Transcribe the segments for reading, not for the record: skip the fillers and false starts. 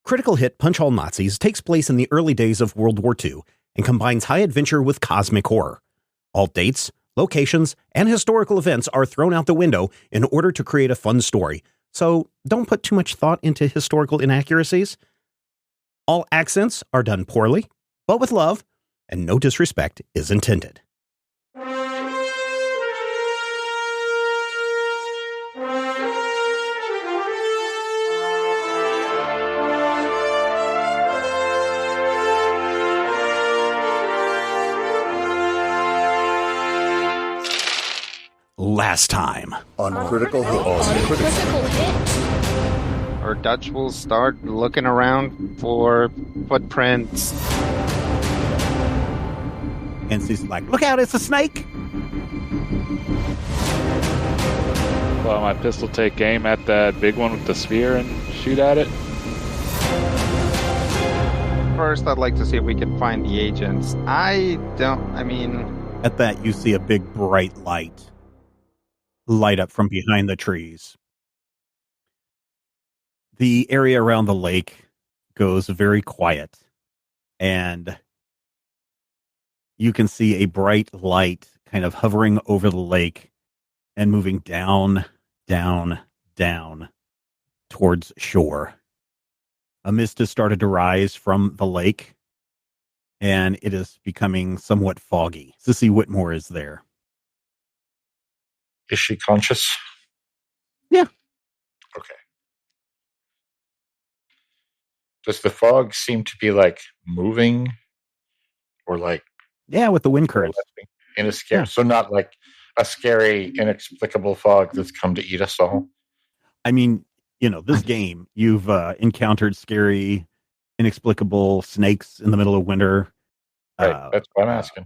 Critical hit Punch All Nazis takes place in the early days of World War II and combines high adventure with cosmic horror. All dates, locations, and historical events are thrown out the window in order to create a fun story, so don't put too much thought into historical inaccuracies. All accents are done poorly, but with love, and no disrespect is intended. Last time on Critical Hit. Our Dutch will start looking around for footprints. And she's like, look out, it's a snake! Well, my pistol take aim at that big one with the spear and shoot at it. First, I'd like to see if we can find the agents. At that, you see a big bright light up from behind the trees. The area around the lake goes very quiet, and you can see a bright light kind of hovering over the lake and moving down, down, down towards shore. A mist has started to rise from the lake, and it is becoming somewhat foggy. Sissy Whitmore is there. Is she conscious? Yeah. Okay. Does the fog seem to be like moving or like... Yeah, with the wind currents. In a scare, So not like a scary, inexplicable fog that's come to eat us all? I mean, this game, you've encountered scary, inexplicable snakes in the middle of winter. Right, that's what I'm asking.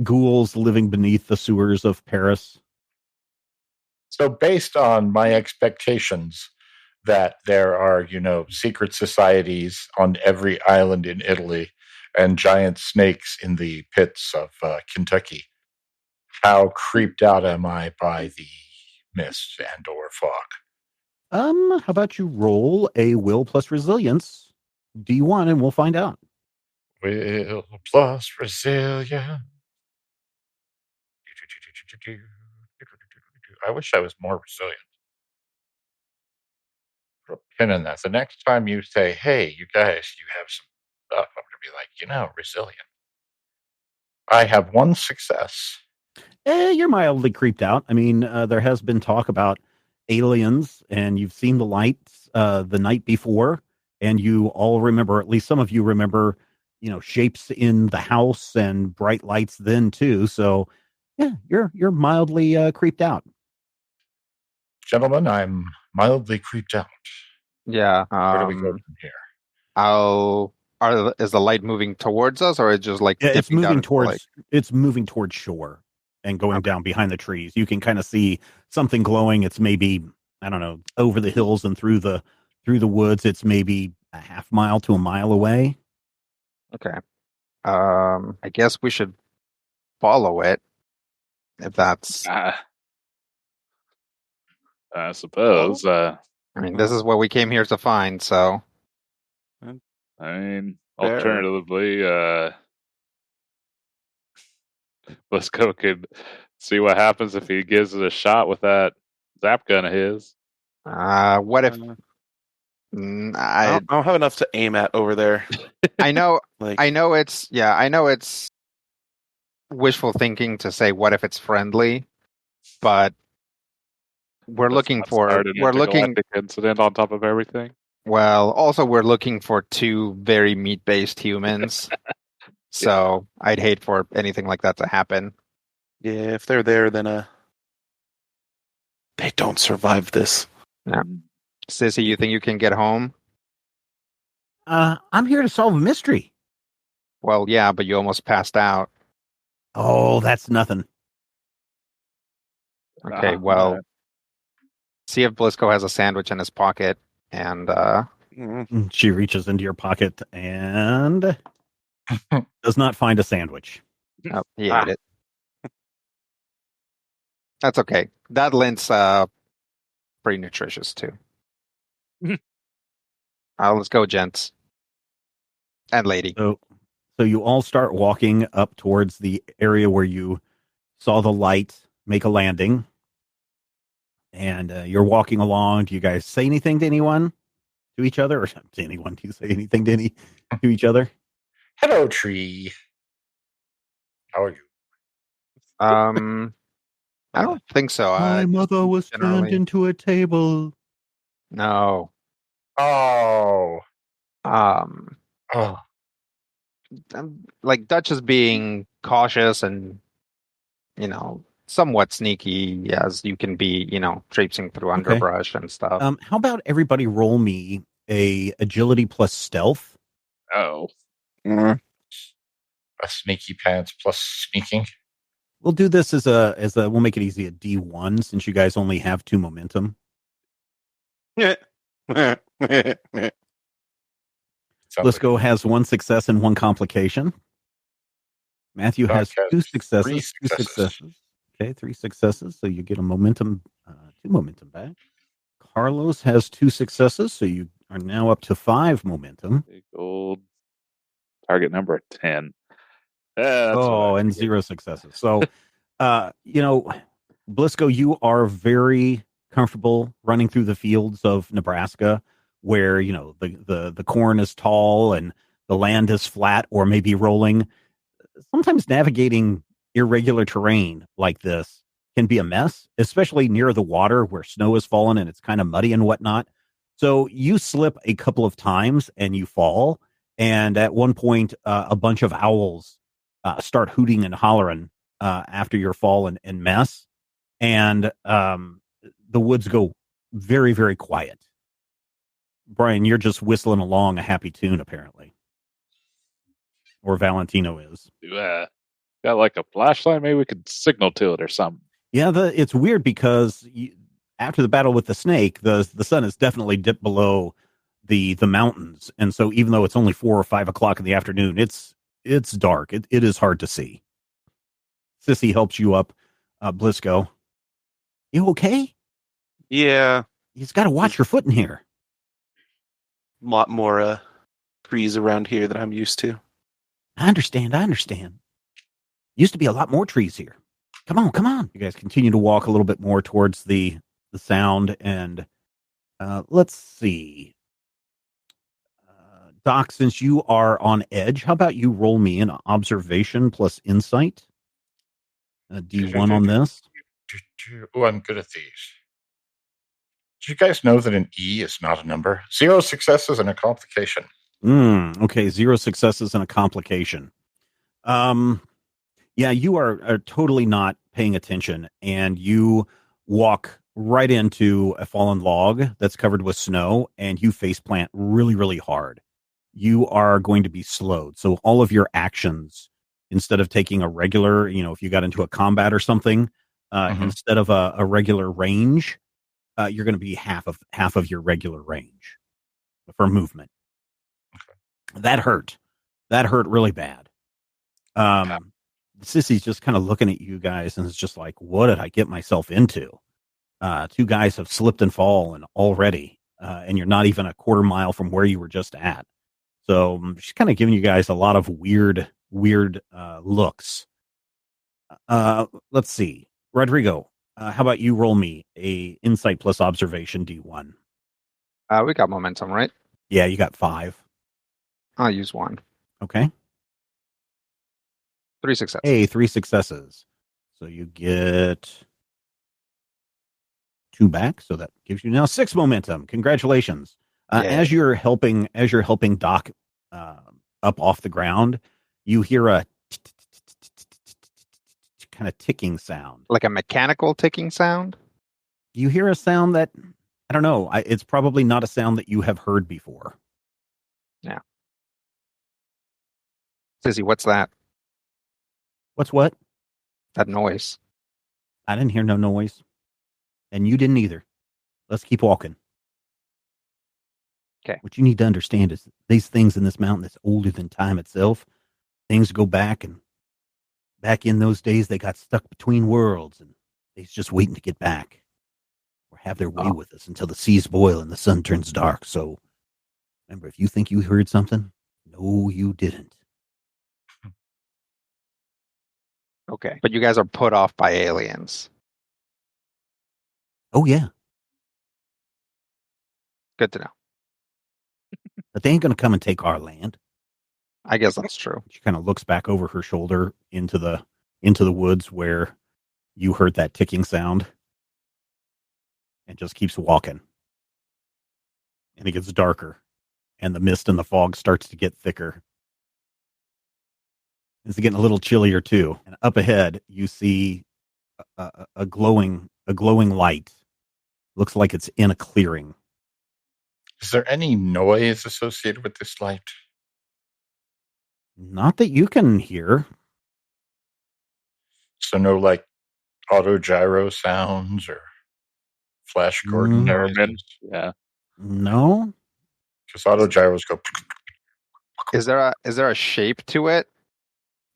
Ghouls living beneath the sewers of Paris. So based on my expectations that there are, secret societies on every island in Italy and giant snakes in the pits of Kentucky, how creeped out am I by the mist and or fog? How about you roll a will plus resilience D1 and we'll find out. Will plus resilience. I wish I was more resilient. Put a pin in that. The next time you say, hey, you guys, you have some stuff, I'm going to be like, resilient. I have one success. You're mildly creeped out. I mean, there has been talk about aliens, and you've seen the lights the night before, and you all remember, at least some of you remember, shapes in the house and bright lights then too. So, yeah, you're mildly creeped out. Gentlemen, I'm mildly creeped out. Yeah. Where do we go from here? Is the light moving towards us, or is it just like it's moving towards shore and going down behind the trees? You can kind of see something glowing. It's maybe, I don't know, over the hills and through the woods. It's maybe a half mile to a mile away. Okay. I guess we should follow it. If that's, I suppose. This is what we came here to find. So, alternatively, Blisco could see what happens if he gives it a shot with that zap gun of his. What if? I don't have enough to aim at over there. I know. I know it's wishful thinking to say what if it's friendly, but we're looking incident on top of everything. Well, also we're looking for two very meat-based humans. So I'd hate for anything like that to happen. Yeah, if they're there, then they don't survive this. Yeah. Sissy, you think you can get home? I'm here to solve a mystery. Well, yeah, but you almost passed out. Oh, that's nothing. Okay, well, see if Blisco has a sandwich in his pocket, and she reaches into your pocket and does not find a sandwich. Oh, he ate it. That's okay. That lint's pretty nutritious too. Let's go, gents. And lady. So you all start walking up towards the area where you saw the light make a landing. And you're walking along. Do you guys say anything to anyone? To each other? Or to anyone? Do you say anything to each other? Hello, tree. How are you? I don't think so. My mother was turned into a table. No. Oh. Like Dutch is being cautious and, somewhat sneaky as you can be, traipsing through underbrush and stuff. How about everybody roll me a agility plus stealth? Oh. A sneaky pants plus sneaking. We'll do this as we'll make it easy, a D1, since you guys only have 2 momentum. Blisco has 1 success and 1 complication. Matthew has 2 successes. 2 successes. Okay, 3 successes, so you get a momentum, 2 momentum back. Carlos has 2 successes, so you are now up to 5 momentum. Big old target number 10. And 0 successes. So, Blisco, you are very comfortable running through the fields of Nebraska, where the corn is tall and the land is flat or maybe rolling. Sometimes navigating irregular terrain like this can be a mess, especially near the water where snow has fallen and it's kind of muddy and whatnot. So you slip a couple of times and you fall. And at one point, a bunch of owls start hooting and hollering after your fall and mess. And the woods go very, very quiet. Brian, you're just whistling along a happy tune, apparently. Or Valentino is. Got like a flashlight? Maybe we could signal to it or something. Yeah, it's weird because after the battle with the snake, the sun has definitely dipped below the mountains. And so even though it's only 4 or 5 o'clock in the afternoon, it's dark. It is hard to see. Sissy helps you up, Blisco. You okay? Yeah. You've got to watch your foot in here. A lot more trees around here than I'm used to. I understand. Used to be a lot more trees here. Come on. You guys continue to walk a little bit more towards the sound, and let's see. Doc, since you are on edge, how about you roll me an observation plus insight? A D1 on this. Oh, I'm good at these. Did you guys know that an E is not a number? 0 successes and a complication. Okay, 0 successes and a complication. Yeah, you are totally not paying attention, and you walk right into a fallen log that's covered with snow, and you faceplant really, really hard. You are going to be slowed. So all of your actions, instead of taking a regular, if you got into a combat or something, instead of a regular range, you're going to be half of your regular range for movement. Okay. That hurt really bad. Sissy's just kind of looking at you guys and it's just like, what did I get myself into? 2 guys have slipped and fallen already, and you're not even a quarter mile from where you were just at. So she's kind of giving you guys a lot of weird looks. Let's see. Rodrigo, how about you roll me a insight plus observation D1? We got momentum, right? Yeah, you got 5. I'll use 1. Okay. 3 successes. Hey, 3 successes. So you get 2 back. So that gives you now 6 momentum. Congratulations. As you're helping Doc up off the ground, you hear a kind of ticking sound, like a mechanical ticking sound. You hear a sound that I don't know. It's probably not a sound that you have heard before. Yeah. Sissy, what's that? What's what? That noise. I didn't hear no noise. And you didn't either. Let's keep walking. Okay. What you need to understand is these things in this mountain that's older than time itself, things go back, and back in those days, they got stuck between worlds, and they's just waiting to get back or have their way with us until the seas boil and the sun turns dark. So remember, if you think you heard something, no No, you didn't. Okay. But you guys are put off by aliens. Oh, yeah. Good to know. But they ain't going to come and take our land. I guess that's true. She kind of looks back over her shoulder into the woods where you heard that ticking sound and just keeps walking. And it gets darker and the mist and the fog starts to get thicker. It's getting a little chillier too. And up ahead, you see a glowing light. Looks like it's in a clearing. Is there any noise associated with this light? Not that you can hear. So no, like, auto gyro sounds or Flash Gordon noises? Yeah. No. Because auto gyros go. Is there a shape to it?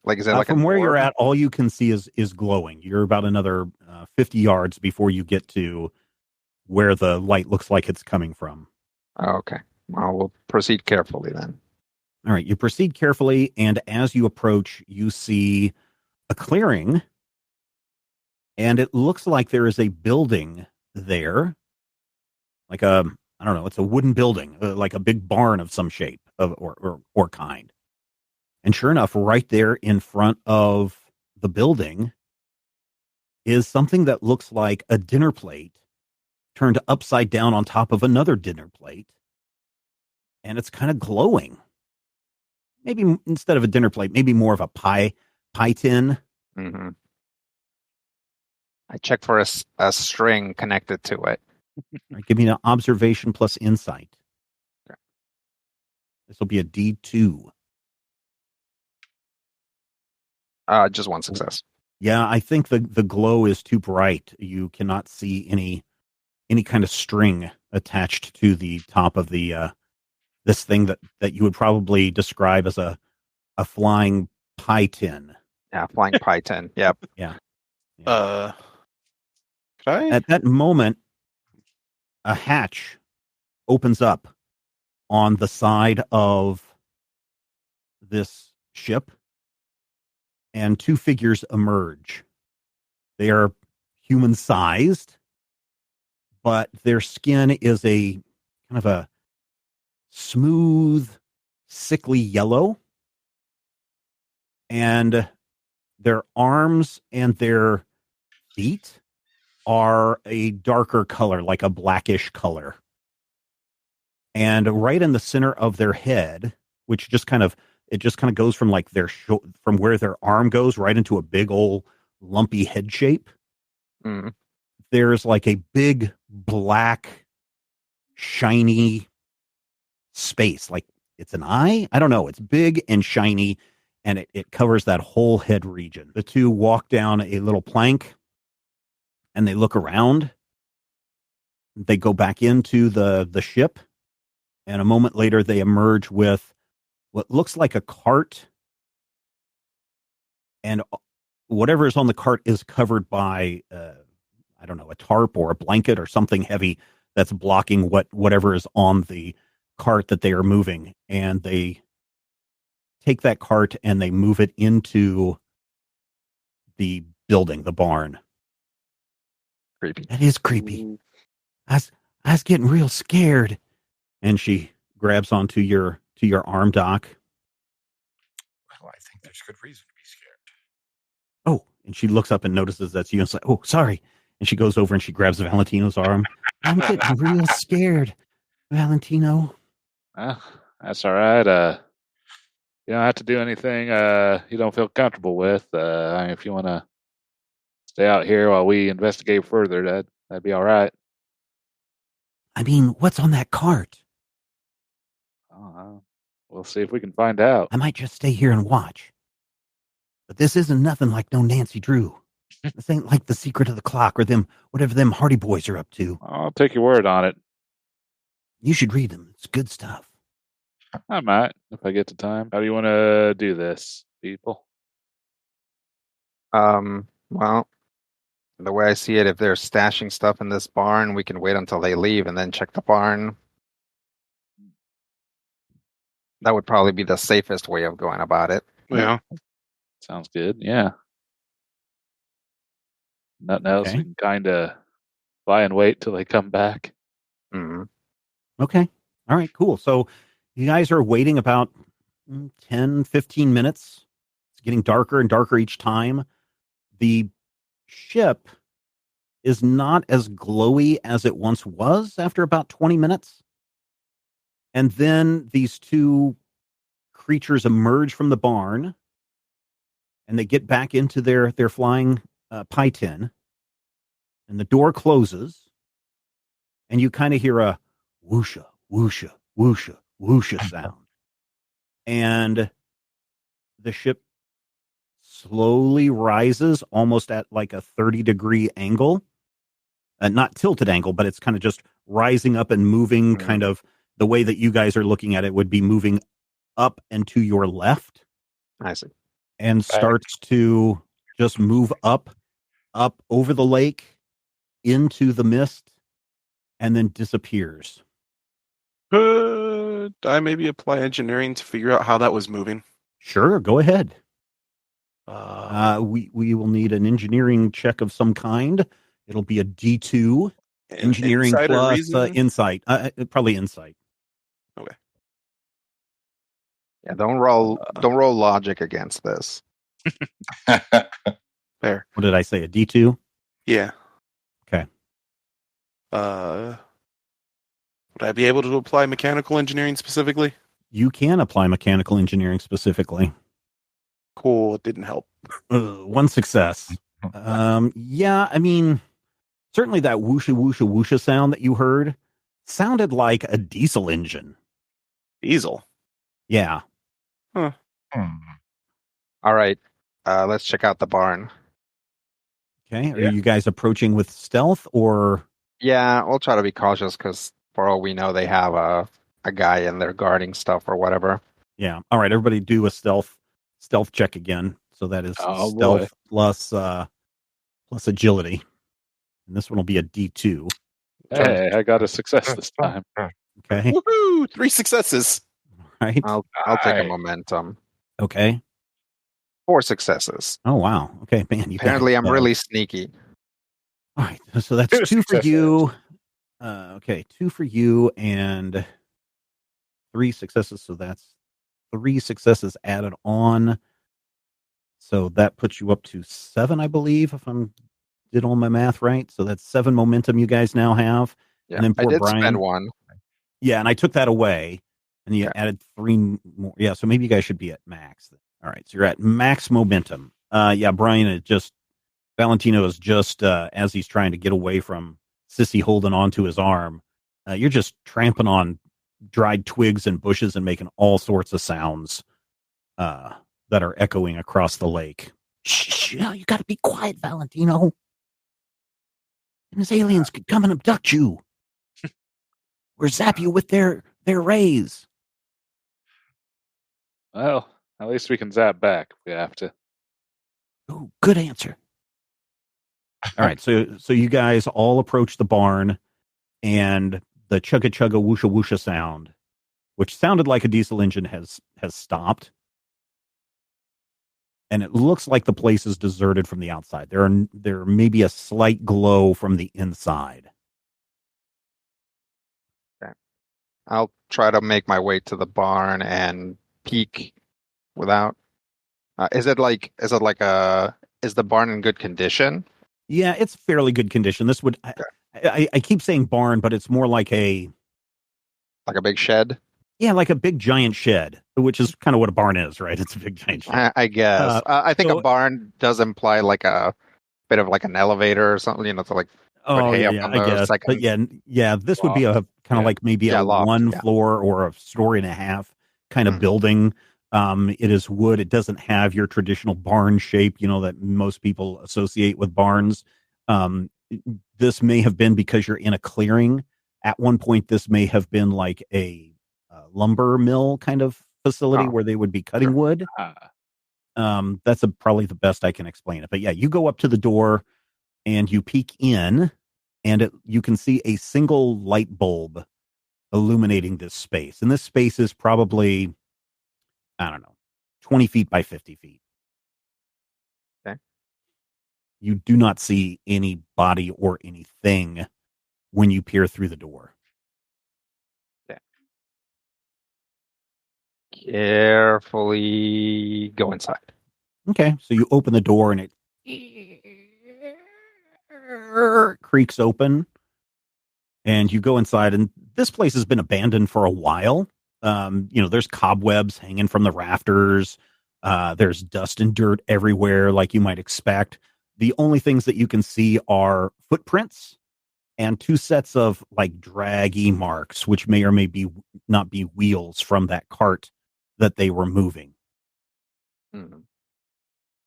Like, is it like from where you're orb? at, all you can see is glowing. You're about another 50 yards before you get to where the light looks like it's coming from. Oh, okay. Well, we'll proceed carefully then. All right. You proceed carefully, and as you approach, you see a clearing, and it looks like there is a building there, like I don't know, it's a wooden building, like a big barn of some shape or kind. And sure enough, right there in front of the building is something that looks like a dinner plate turned upside down on top of another dinner plate. And it's kind of glowing. Maybe instead of a dinner plate, maybe more of a pie tin. Mm-hmm. I check for a string connected to it. Right, give me an observation plus insight. Okay. This will be a D2. Just one success. Yeah, I think the glow is too bright. You cannot see any kind of string attached to the top of the this thing that you would probably describe as a flying pie tin. Yeah, flying pie tin. Yep. Yeah. Could I? At that moment, a hatch opens up on the side of this ship, and two figures emerge. They are human-sized, but their skin is a kind of a smooth, sickly yellow, and their arms and their feet are a darker color, like a blackish color. And right in the center of their head, which just kind of goes from like from where their arm goes right into a big old lumpy head shape. Mm. There's like a big black shiny space, like it's an eye. I don't know. It's big and shiny, and it covers that whole head region. The two walk down a little plank, and they look around. They go back into the ship, and a moment later, they emerge with what looks like a cart, and whatever is on the cart is covered by I don't know, a tarp or a blanket or something heavy that's blocking whatever is on the cart that they are moving. And they take that cart and they move it into the building, the barn. Creepy. That is creepy. I was getting real scared. And she grabs onto your arm, Doc. Well, I think there's good reason to be scared. Oh, and she looks up and notices that's you. And it's like, oh, sorry. And she goes over and she grabs Valentino's arm. I'm getting real scared, Valentino. That's all right. You don't have to do anything you don't feel comfortable with. If you want to stay out here while we investigate further, that'd be all right. I mean, what's on that cart? We'll see if we can find out. I might just stay here and watch. But this isn't nothing like no Nancy Drew. This ain't like The Secret of the Clock or whatever them Hardy Boys are up to. I'll take your word on it. You should read them. It's good stuff. I might, if I get the time. How do you want to do this, people? Well, the way I see it, if they're stashing stuff in this barn, we can wait until they leave and then check the barn. That would probably be the safest way of going about it. Yeah. Sounds good. Yeah. Nothing else. Okay. We can kind of lie and wait till they come back. Mm-hmm. Okay. All right, cool. So you guys are waiting about 10, 15 minutes. It's getting darker and darker each time. The ship is not as glowy as it once was after about 20 minutes. And then these two creatures emerge from the barn and they get back into their flying pie tin. And the door closes and you kind of hear a whoosha, whoosha, whoosha, whoosha sound. And the ship slowly rises almost at like a 30-degree angle. Not tilted angle, but it's kind of just rising up and moving kind of the way that you guys are looking at it would be moving up and to your left. I see. And starts to just move up over the lake into the mist and then disappears. Could I maybe apply engineering to figure out how that was moving? Sure, go ahead. We will need an engineering check of some kind. It'll be a D2. Engineering insight or plus reasoning? insight. Probably insight. Okay. Yeah, don't roll logic against this. Fair. What did I say? A D2? Yeah. Okay. Would I be able to apply mechanical engineering specifically? You can apply mechanical engineering specifically. Cool. It didn't help. One success. Yeah, I mean, certainly that whoosha, whoosha, whoosha sound that you heard sounded like a diesel engine. Diesel. Yeah. All right. Let's check out the barn. Okay. Are you guys approaching with stealth or? Yeah, we'll try to be cautious because for all we know, they have a guy in there guarding stuff or whatever. Yeah. All right. Everybody do a stealth check again. So that is stealth plus agility. And this one will be a D2. Hey, I got a success this time. Okay. Woohoo! 3 successes. Right. I'll take a momentum. Okay. 4 successes. Oh, wow. Okay, man. Apparently, I'm really sneaky. All right. So that's 2 for you. Okay. 2 for you and 3 successes. So that's 3 successes added on. So that puts you up to 7, I believe, if I'm did all my math right. So that's 7 momentum you guys now have. Yeah, And then I poor did Brian, spend 1. Yeah, and I took that away, and you added 3 more. Yeah, so maybe you guys should be at max. All right, so you're at max momentum. Yeah, Brian, Valentino is just as he's trying to get away from Sissy holding onto his arm. You're just tramping on dried twigs and bushes and making all sorts of sounds that are echoing across the lake. Shh, you got to be quiet, Valentino. And these aliens could come and abduct you. Or zap you with their rays. Well, at least we can zap back if we have to. Oh, good answer. All right, so you guys all approach the barn, and the chugga chugga whoosha whoosha sound, which sounded like a diesel engine, has stopped, and it looks like the place is deserted from the outside. There may be a slight glow from the inside. I'll try to make my way to the barn and peek without. Is the barn in good condition? Yeah, it's fairly good condition. This would I keep saying barn, but it's more like a big shed. Yeah, like a big giant shed, which is kind of what a barn is, right? It's a big giant shed. I guess. I think a barn does imply like a bit of like an elevator or something, to like. I guess. But yeah, this would be a kind of like maybe a loft, 1 floor or a story and a half kind of building. It is wood. It doesn't have your traditional barn shape, that most people associate with barns. This may have been because you're in a clearing. At one point, this may have been like a lumber mill kind of facility where they would be cutting wood. That's probably the best I can explain it. But yeah, you go up to the door and you peek in, and you can see a single light bulb illuminating this space. And this space is probably I don't know, 20 feet by 50 feet. Okay. You do not see any body or anything when you peer through the door. Okay. Carefully go inside. Okay, so you open the door and it creaks open, and you go inside, and this place has been abandoned for a while. There's cobwebs hanging from the rafters. There's dust and dirt everywhere, like you might expect. The only things that you can see are footprints and two sets of like draggy marks, which may or may be not be wheels from that cart that they were moving. Hmm.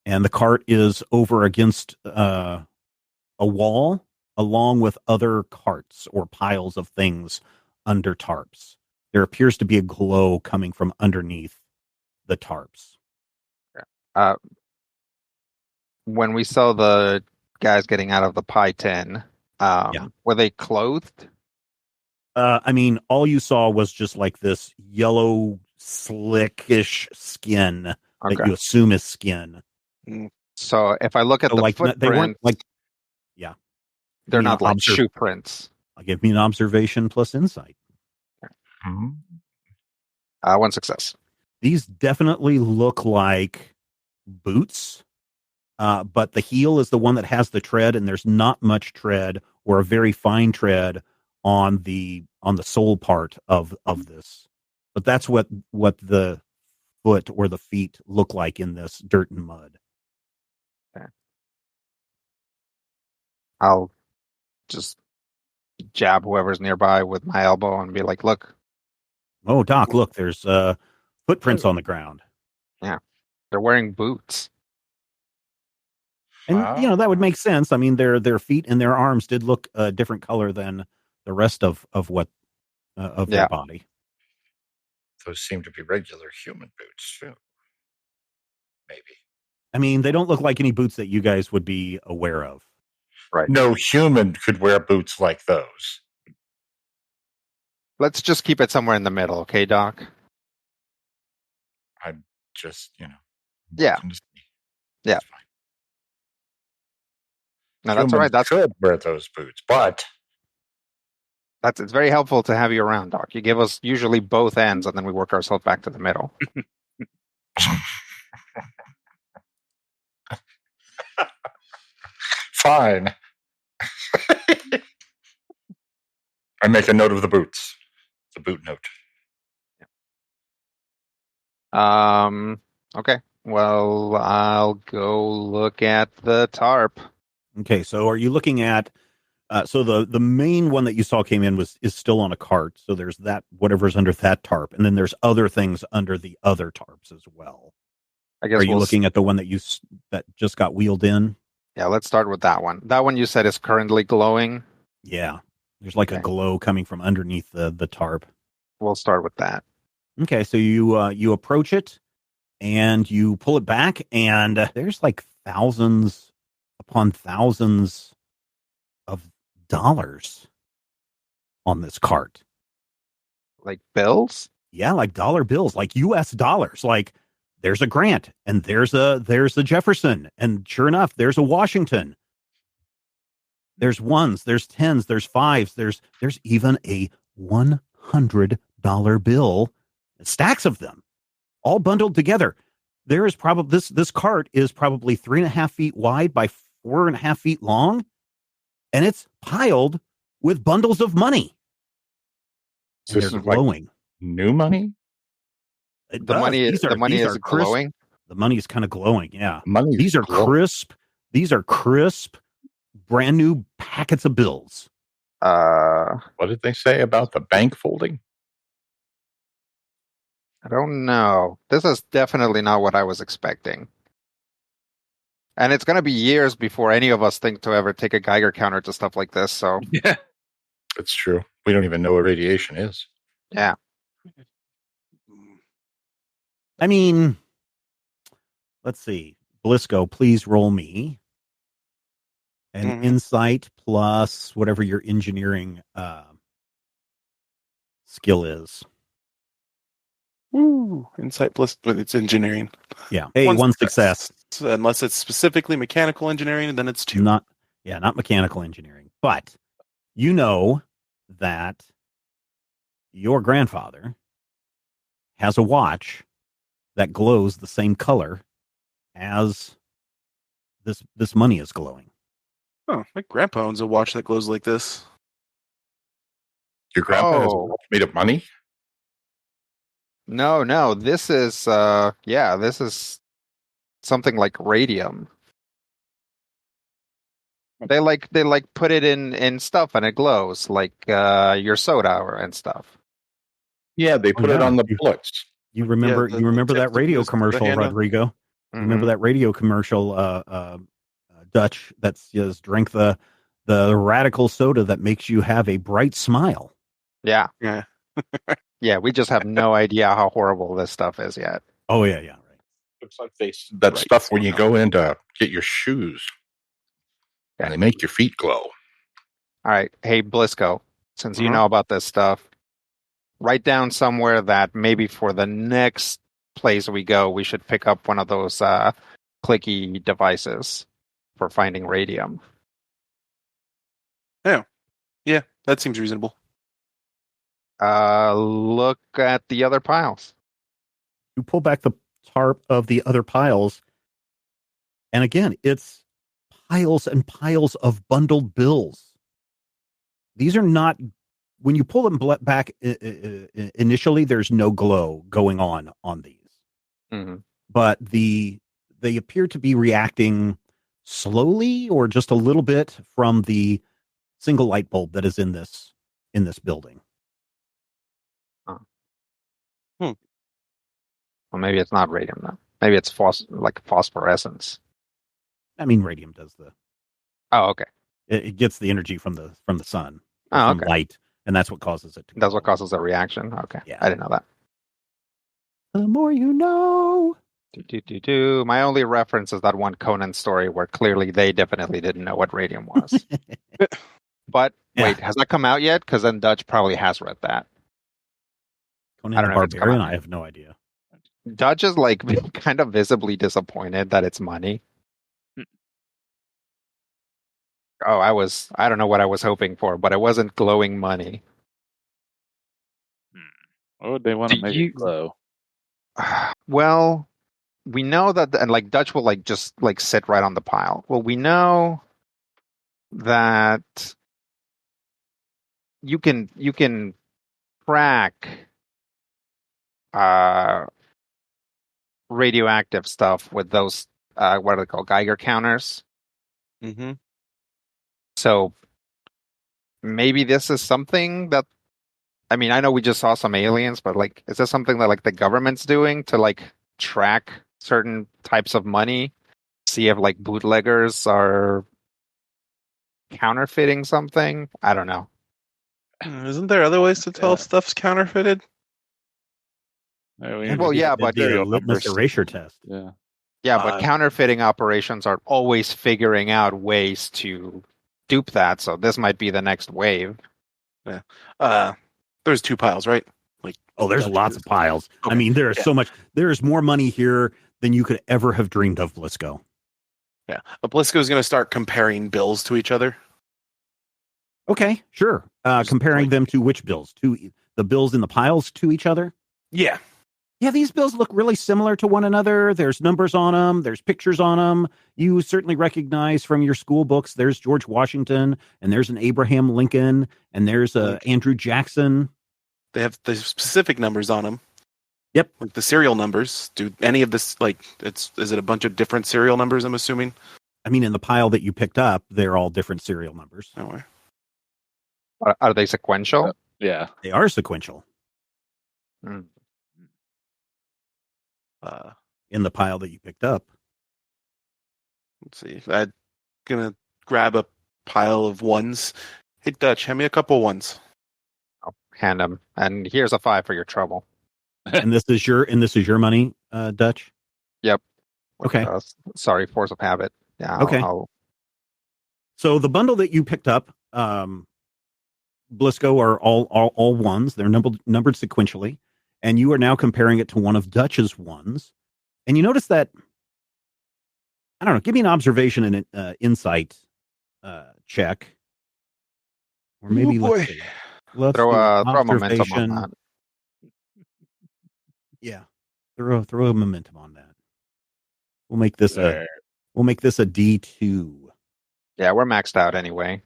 And the cart is over against a wall, along with other carts or piles of things under tarps. There appears to be a glow coming from underneath the tarps. Uh, when we saw the guys getting out of the pie tin, were they clothed? All you saw was just like this yellow, slickish skin that you assume is skin. So if I look at the footprints, they weren't like, yeah, they're not like shoe prints. I'll give me an observation plus insight. Mm-hmm. 1 success. These definitely look like boots, but the heel is the one that has the tread, and there's not much tread or a very fine tread on the sole part of this. But that's what the foot or the feet look like in this dirt and mud. Okay. I'll just jab whoever's nearby with my elbow and be like, look. Oh, Doc, look, there's footprints on the ground. Yeah. They're wearing boots. And, that would make sense. I mean, their feet and their arms did look a different color than the rest of their body. Those seem to be regular human boots, too. Maybe. I mean, they don't look like any boots that you guys would be aware of. Right. No human could wear boots like those. Let's just keep it somewhere in the middle, okay, Doc? I'm just, Yeah. Yeah. That's fine. No, that's all right. That's could wear those boots, but it's very helpful to have you around, Doc. You give us usually both ends, and then we work ourselves back to the middle. Fine. I make a note of the boots. The boot note. Okay. Well, I'll go look at the tarp. Okay, so are you looking at so the main one that you saw came in is still on a cart. So there's that whatever's under that tarp, and then there's other things under the other tarps as well. I guess. Are you looking at the one that that just got wheeled in? Yeah, let's start with that one. That one you said is currently glowing. Yeah, there's like a glow coming from underneath the tarp. We'll start with that. Okay, so you approach it and you pull it back, and there's like thousands upon thousands of dollars on this cart. Like bills? Yeah, like dollar bills, like US dollars. Like there's a Grant, and there's a Jefferson, and sure enough, there's a Washington. There's ones, there's tens, there's fives, there's even a $100 bill, stacks of them, all bundled together. There is probably this cart is probably 3.5 feet wide by 4.5 feet long, and it's piled with bundles of money. So this they're is glowing. Like new money? The money is glowing. The money is kind of glowing. Yeah. These are crisp. These are crisp, brand new packets of bills. What did they say about the bank folding? I don't know. This is definitely not what I was expecting. And it's going to be years before any of us think to ever take a Geiger counter to stuff like this. So yeah, it's true. We don't even know what radiation is. Yeah. I mean, let's see. Blisco, please roll me an insight plus whatever your engineering skill is. Woo! Insight plus, but it's engineering. Yeah. Hey, one success. So unless it's specifically mechanical engineering, then it's 2. Not mechanical engineering. But you know that your grandfather has a watch that glows the same color as this money is glowing. Oh, my grandpa owns a watch that glows like this. Your grandpa has a watch made of money? No. This is this is something like radium. They put it in stuff and it glows like your soda and stuff. Yeah, they put it on the bullets. You remember that radio commercial, Rodrigo? Mm-hmm. Remember that radio commercial, Dutch, that's just drink the radical soda that makes you have a bright smile. Yeah. Yeah. Yeah, we just have no idea how horrible this stuff is yet. Oh, yeah, right. Looks like that stuff when you go in to get your shoes. And they make your feet glow. All right. Hey, Blisco, since you know about this stuff, write down somewhere that maybe for the next place we go, we should pick up one of those clicky devices for finding radium. Yeah, that seems reasonable. Look at the other piles. You pull back the tarp of the other piles, and again, it's piles and piles of bundled bills. These are not, when you pull them back initially, there's no glow going on these. Mm-hmm. But they appear to be reacting slowly or just a little bit from the single light bulb that is in this building. Well, maybe it's not radium then. Maybe it's like phosphorescence. I mean, radium does the. Oh, okay. It gets the energy from the sun, from light, and that's what causes it. That's what causes a reaction. Okay, yeah. I didn't know that. The more you know. My only reference is that one Conan story where clearly they definitely didn't know what radium was. But wait, has that come out yet? Because then Dutch probably has read that. Conan the Barbarian? I have no idea. Dutch is kind of visibly disappointed that it's money. Oh, I don't know what I was hoping for, but it wasn't glowing money. What would they want to make it glow? Well, we know that, and Dutch will just sit right on the pile. Well, we know that you can track radioactive stuff with those what are they called, Geiger counters. Mm-hmm. So maybe this is something that, I mean, I know we just saw some aliens, but is this something that the government's doing to track certain types of money, see if bootleggers are counterfeiting something? I don't know. Isn't there other ways to tell if stuff's counterfeited? Well, yeah, but the litmus erasure test. Yeah, but counterfeiting operations are always figuring out ways to dupe that. So this might be the next wave. Yeah. There's 2 piles, right? There's lots of piles. Okay. I mean, there is so much. There's more money here than you could ever have dreamed of, Blisco. Yeah, but Blisco's going to start comparing bills to each other. Okay, sure. Comparing them to which bills? To the bills in the piles to each other? Yeah. Yeah, these bills look really similar to one another. There's numbers on them. There's pictures on them. You certainly recognize from your school books, there's George Washington, and there's an Abraham Lincoln, and there's Andrew Jackson. They have the specific numbers on them. Yep. The serial numbers. Do any of this, is it a bunch of different serial numbers, I'm assuming? I mean, in the pile that you picked up, they're all different serial numbers. Oh, are they sequential? Yeah. They are sequential. Hmm. In the pile that you picked up. Let's see. I'm gonna grab a pile of ones. Hey, Dutch, hand me a couple ones. I'll hand them, and here's a 5 for your trouble. And this is your money, Dutch? Yep. Okay. Sorry, force of habit. Yeah. Okay. So the bundle that you picked up, Blisco, are all ones. They're numbered sequentially. And you are now comparing it to one of Dutch's ones. And you notice that, I don't know, give me an observation and an insight check. Or maybe let's see. Let's Throw do a momentum on observation. that. Yeah. Throw a momentum on that. We'll make this There. a D2. Yeah, we're maxed out anyway.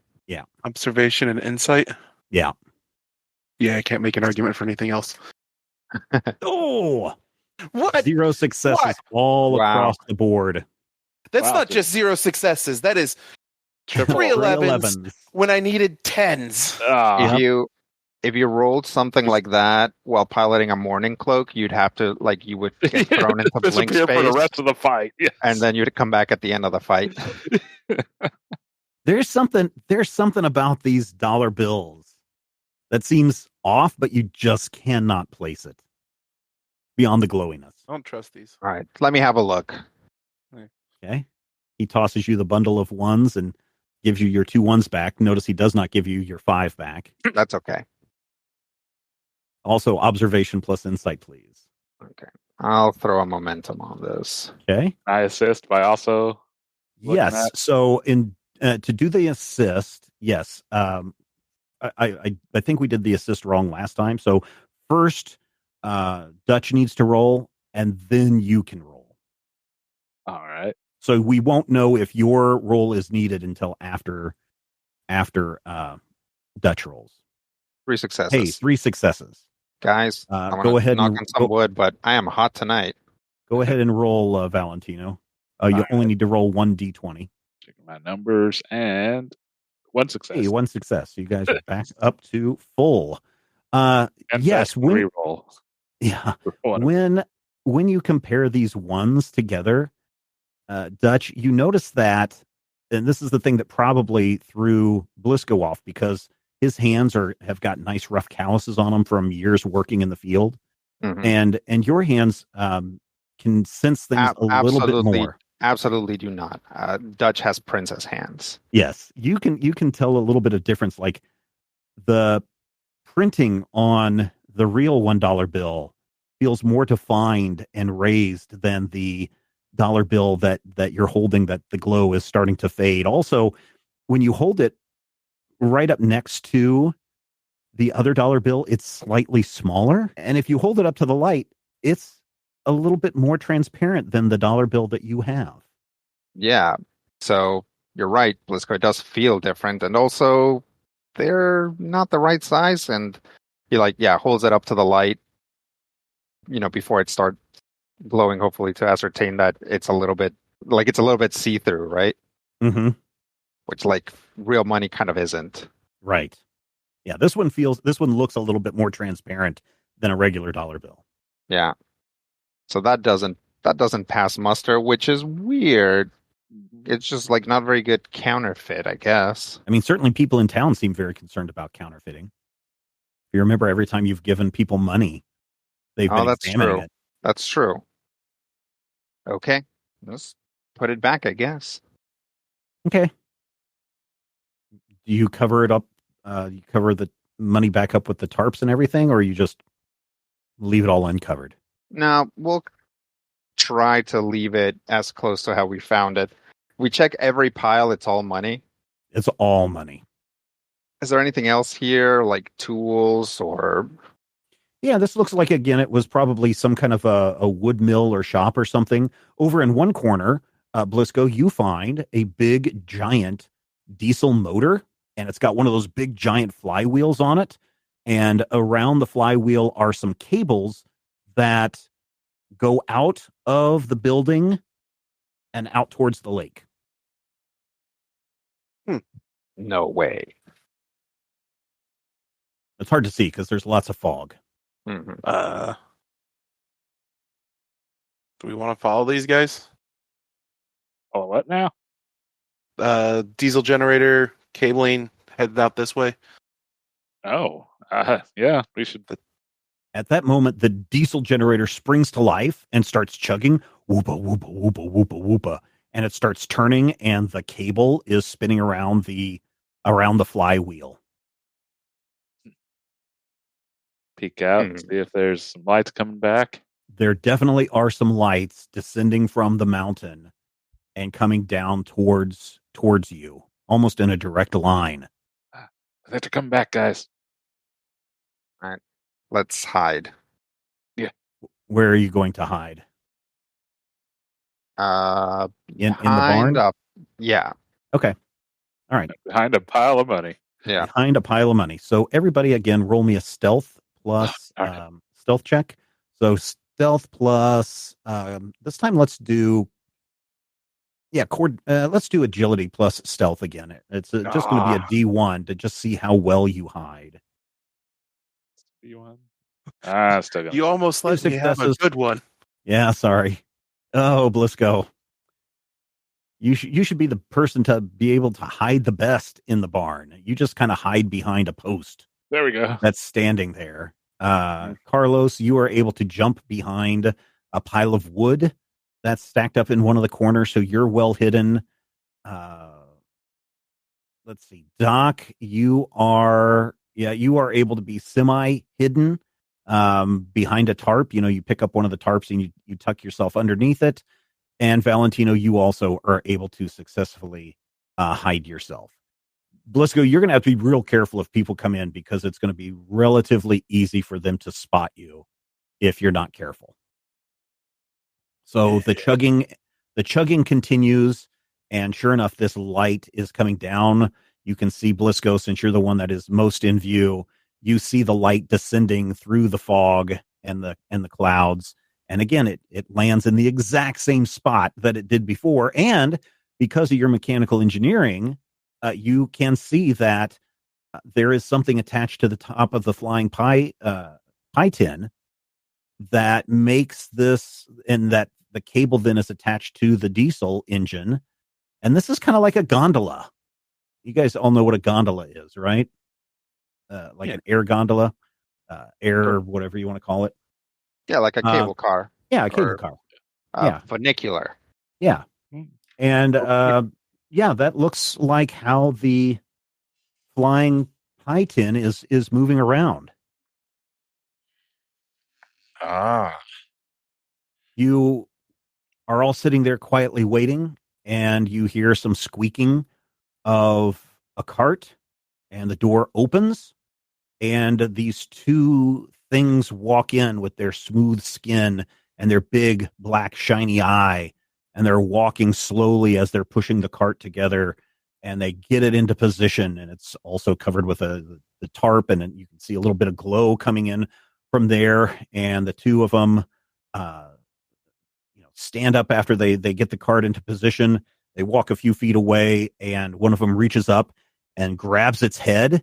Observation and insight. Yeah. Yeah, I can't make an argument for anything else. Oh, What? 0 successes What? all Wow. across the board. That's Wow, not dude. just 0 successes. That is Triple. 3 11s 11s. when I needed 10s. Ah, If you rolled something like that while piloting a morning cloak, you'd have to you would get thrown into blink disappear for the space, rest of the fight. Yes. and then you'd come back at the end of the fight. There's something about these dollar bills that seems off, but you just cannot place it beyond the glowiness. I don't trust these. All right, let me have a look. Okay. He tosses you the bundle of ones and gives you your 2 ones back. Notice he does not give you your 5 back. That's okay. Also, observation plus insight, please. Okay, I'll throw a momentum on this. Okay. I assist by also. Looking Yes. at- So in to do the assist, yes. I think we did the assist wrong last time. So first, Dutch needs to roll, and then you can roll. All right. So we won't know if your roll is needed until after Dutch rolls. 3 successes. Hey, 3 successes. Guys, I Go want ahead to knock and on some wood, but I am hot tonight. go ahead and roll, Valentino. You All only need to roll 1 d20. Checking my numbers and 1 success. Hey, 1 success. So you guys are back up to full. And Yes, second reroll. yeah. One. When you compare these ones together, Dutch, you notice that, and this is the thing that probably threw Blisco off, because his hands have got nice rough calluses on them from years working in the field, Mhm. and your hands can sense things a little bit more. Absolutely do not. Dutch has princess hands. Yes, you can tell a little bit of difference, like the printing on the real $1 bill feels more defined and raised than the dollar bill that you're holding, that the glow is starting to fade. Also, when you hold it right up next to the other dollar bill, it's slightly smaller. And if you hold it up to the light, it's a little bit more transparent than the dollar bill that you have. Yeah. So you're right, Blisco. It does feel different. And also, they're not the right size. And he holds it up to the light, before it starts glowing, hopefully to ascertain that it's a little bit see-through, right? Mm-hmm. Which real money kind of isn't. Right. Yeah, this one looks a little bit more transparent than a regular dollar bill. Yeah. So that doesn't pass muster, which is weird. It's just not very good counterfeit, I guess. I mean, certainly people in town seem very concerned about counterfeiting. If you remember, every time you've given people money, they've been that's examining true. it. That's true. Okay. Let's put it back, I guess. Okay. Do you cover it up? You cover the money back up with the tarps and everything, or you just leave it all uncovered? Now, we'll try to leave it as close to how we found it. We check every pile. It's all money. It's all money. Is there anything else here, like tools or... Yeah, this looks like, again, it was probably some kind of a wood mill or shop or something. Over in one corner, Blisco, you find a big, giant diesel motor, and it's got one of those big, giant flywheels on it. And around the flywheel are some cables that go out of the building and out towards the lake. No way. It's hard to see because there's lots of fog. Mhm. Do we want to follow these guys? Oh, what now? Diesel generator, cabling, headed out this way. Oh, yeah, we should. At that moment, the diesel generator springs to life and starts chugging. Whoopa, whoopa, whoopa, whoopa, whoopa. And it starts turning, and the cable is spinning around the flywheel. peek out and see if there's some lights coming back? There definitely are some lights descending from the mountain and coming down towards you, almost in a direct line. They have to come back, guys. All right, let's hide. Where are you going to hide? In the barn? Yeah. Okay. All right. Behind a pile of money. Yeah. Behind a pile of money. So everybody, again, roll me a stealth plus right. stealth check. So stealth plus this time let's do let's do agility plus stealth again. It's just going to be a D1 to just see how well you hide. D1. Still You almost let me have a good one. Yeah, sorry. Oh, Blisco. You should be the person to be able to hide the best in the barn. You just kind of hide behind a post. There we go. That's standing there. Carlos, you are able to jump behind a pile of wood that's stacked up in one of the corners, so you're well hidden. Let's see. Doc, you are able to be semi-hidden behind a tarp. You pick up one of the tarps and you tuck yourself underneath it. And Valentino, you also are able to successfully hide yourself. Blisco, you're going to have to be real careful if people come in because it's going to be relatively easy for them to spot you if you're not careful. So the chugging continues, and sure enough, this light is coming down. You can see Blisco, since you're the one that is most in view. You see the light descending through the fog and the clouds. And again, it lands in the exact same spot that it did before. And because of your mechanical engineering, you can see that there is something attached to the top of the flying pie tin that makes this, and that the cable then is attached to the diesel engine. And this is kind of like a gondola. You guys all know what a gondola is, right? An air gondola, whatever you want to call it. Yeah, like a cable car. Yeah, a cable car. Funicular. Yeah. And that looks like how the flying pie tin is moving around. You are all sitting there quietly waiting, and you hear some squeaking of a cart, and the door opens, and these two things walk in with their smooth skin and their big black shiny eye, and they're walking slowly as they're pushing the cart together, and they get it into position, and it's also covered with the tarp, and you can see a little bit of glow coming in from there. And the two of them stand up after they get the cart into position. They walk a few feet away, and one of them reaches up and grabs its head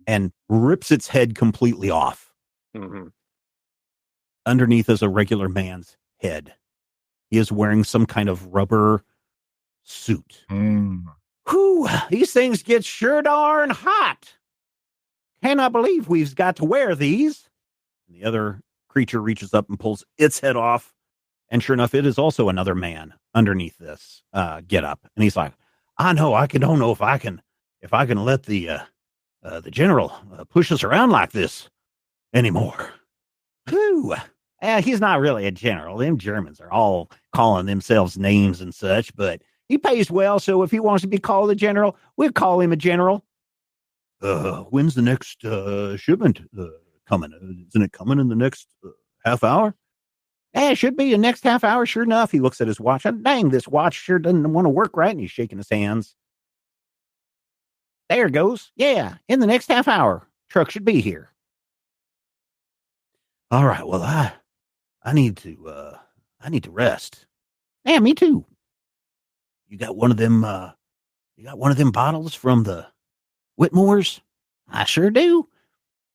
and rips its head completely off. Mm-hmm. Underneath is a regular man's head. He is wearing some kind of rubber suit. Whew, these things get sure darn hot. Cannot believe we've got to wear these. And the other creature reaches up and pulls its head off. And sure enough, it is also another man underneath this get up. And he's like, I don't know if I can let the general push us around like this anymore. Whew. He's not really a general. Them Germans are all calling themselves names and such, but he pays well, so if he wants to be called a general, we'll call him a general. When's the next shipment coming? Isn't it coming in the next half hour? It should be the next half hour, sure enough. He looks at his watch. Dang, this watch sure doesn't want to work right, and he's shaking his hands. There it goes. Yeah, in the next half hour. Truck should be here. All right, well, I need to rest. Yeah, me too. You got one of them bottles from the Whitmores? I sure do.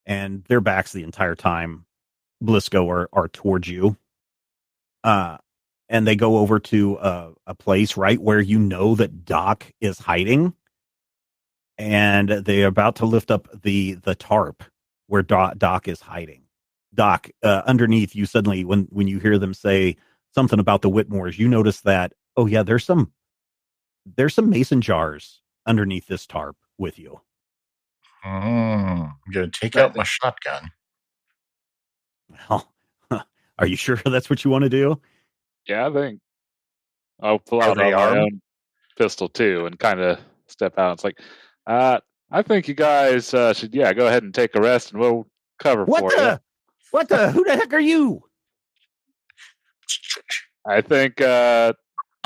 And their backs the entire time, Blisco, are towards you. And they go over to a place right where that Doc is hiding. And they're about to lift up the tarp where Doc is hiding. Doc, underneath you, suddenly when you hear them say something about the Whitmores, you notice that, oh yeah, there's some mason jars underneath this tarp with you. I'm going to take out my shotgun. Well, are you sure that's what you want to do? Yeah, I think I'll pull Are out they on my armed? own pistol too and kind of step out. It's like, I think you guys should, go ahead and take a rest and we'll cover What for you. the? What the? Who the heck are you? I think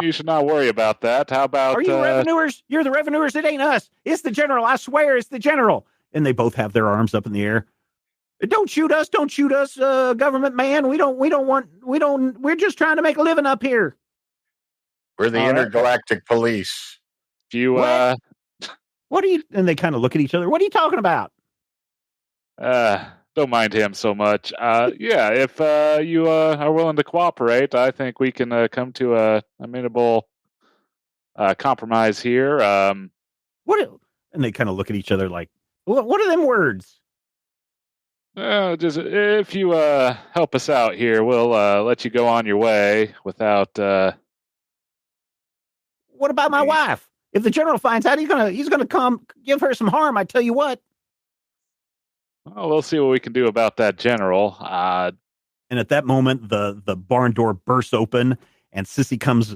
you should not worry about that. How about Are you revenuers? You're the revenuers. It ain't us. It's the general. I swear, it's the general. And they both have their arms up in the air. Don't shoot us! Don't shoot us, government man. We're just trying to make a living up here. We're the All right. intergalactic police. if you What? What are you? And they kind of look at each other. What are you talking about? don't mind him so much. If you are willing to cooperate, I think we can come to a amenable compromise here. What? And they kind of look at each other like, what are them words? Just if you help us out here, we'll let you go on your way without. What about my wife? If the general finds out, he's gonna come give her some harm. I tell you what. Well, we'll see what we can do about that, General. And at that moment, the barn door bursts open, and Sissy comes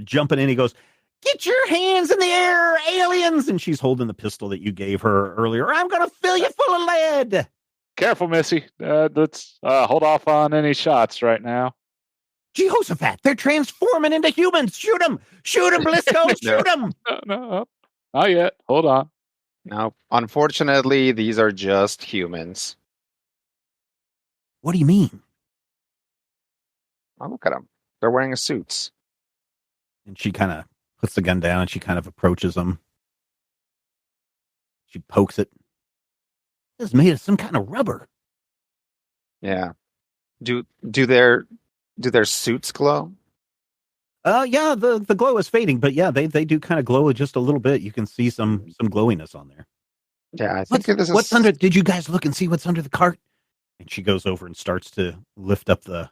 jumping in. He goes, "Get your hands in the air, aliens!" And she's holding the pistol that you gave her earlier. I'm gonna fill you full of lead. Careful, Missy. Let's hold off on any shots right now. Jehoshaphat, they're transforming into humans. Shoot them, Blisco, shoot them. No, not yet. Hold on. No, unfortunately, these are just humans. What do you mean? Oh, look at them. They're wearing suits. And she kind of puts the gun down and she kind of approaches them. She pokes it. This is made of some kind of rubber. Yeah. Do their suits glow? Yeah, the glow is fading, but yeah, they do kind of glow just a little bit. You can see some glowiness on there. Yeah, I think What's under? Did you guys look and see what's under the cart? And she goes over and starts to lift up the.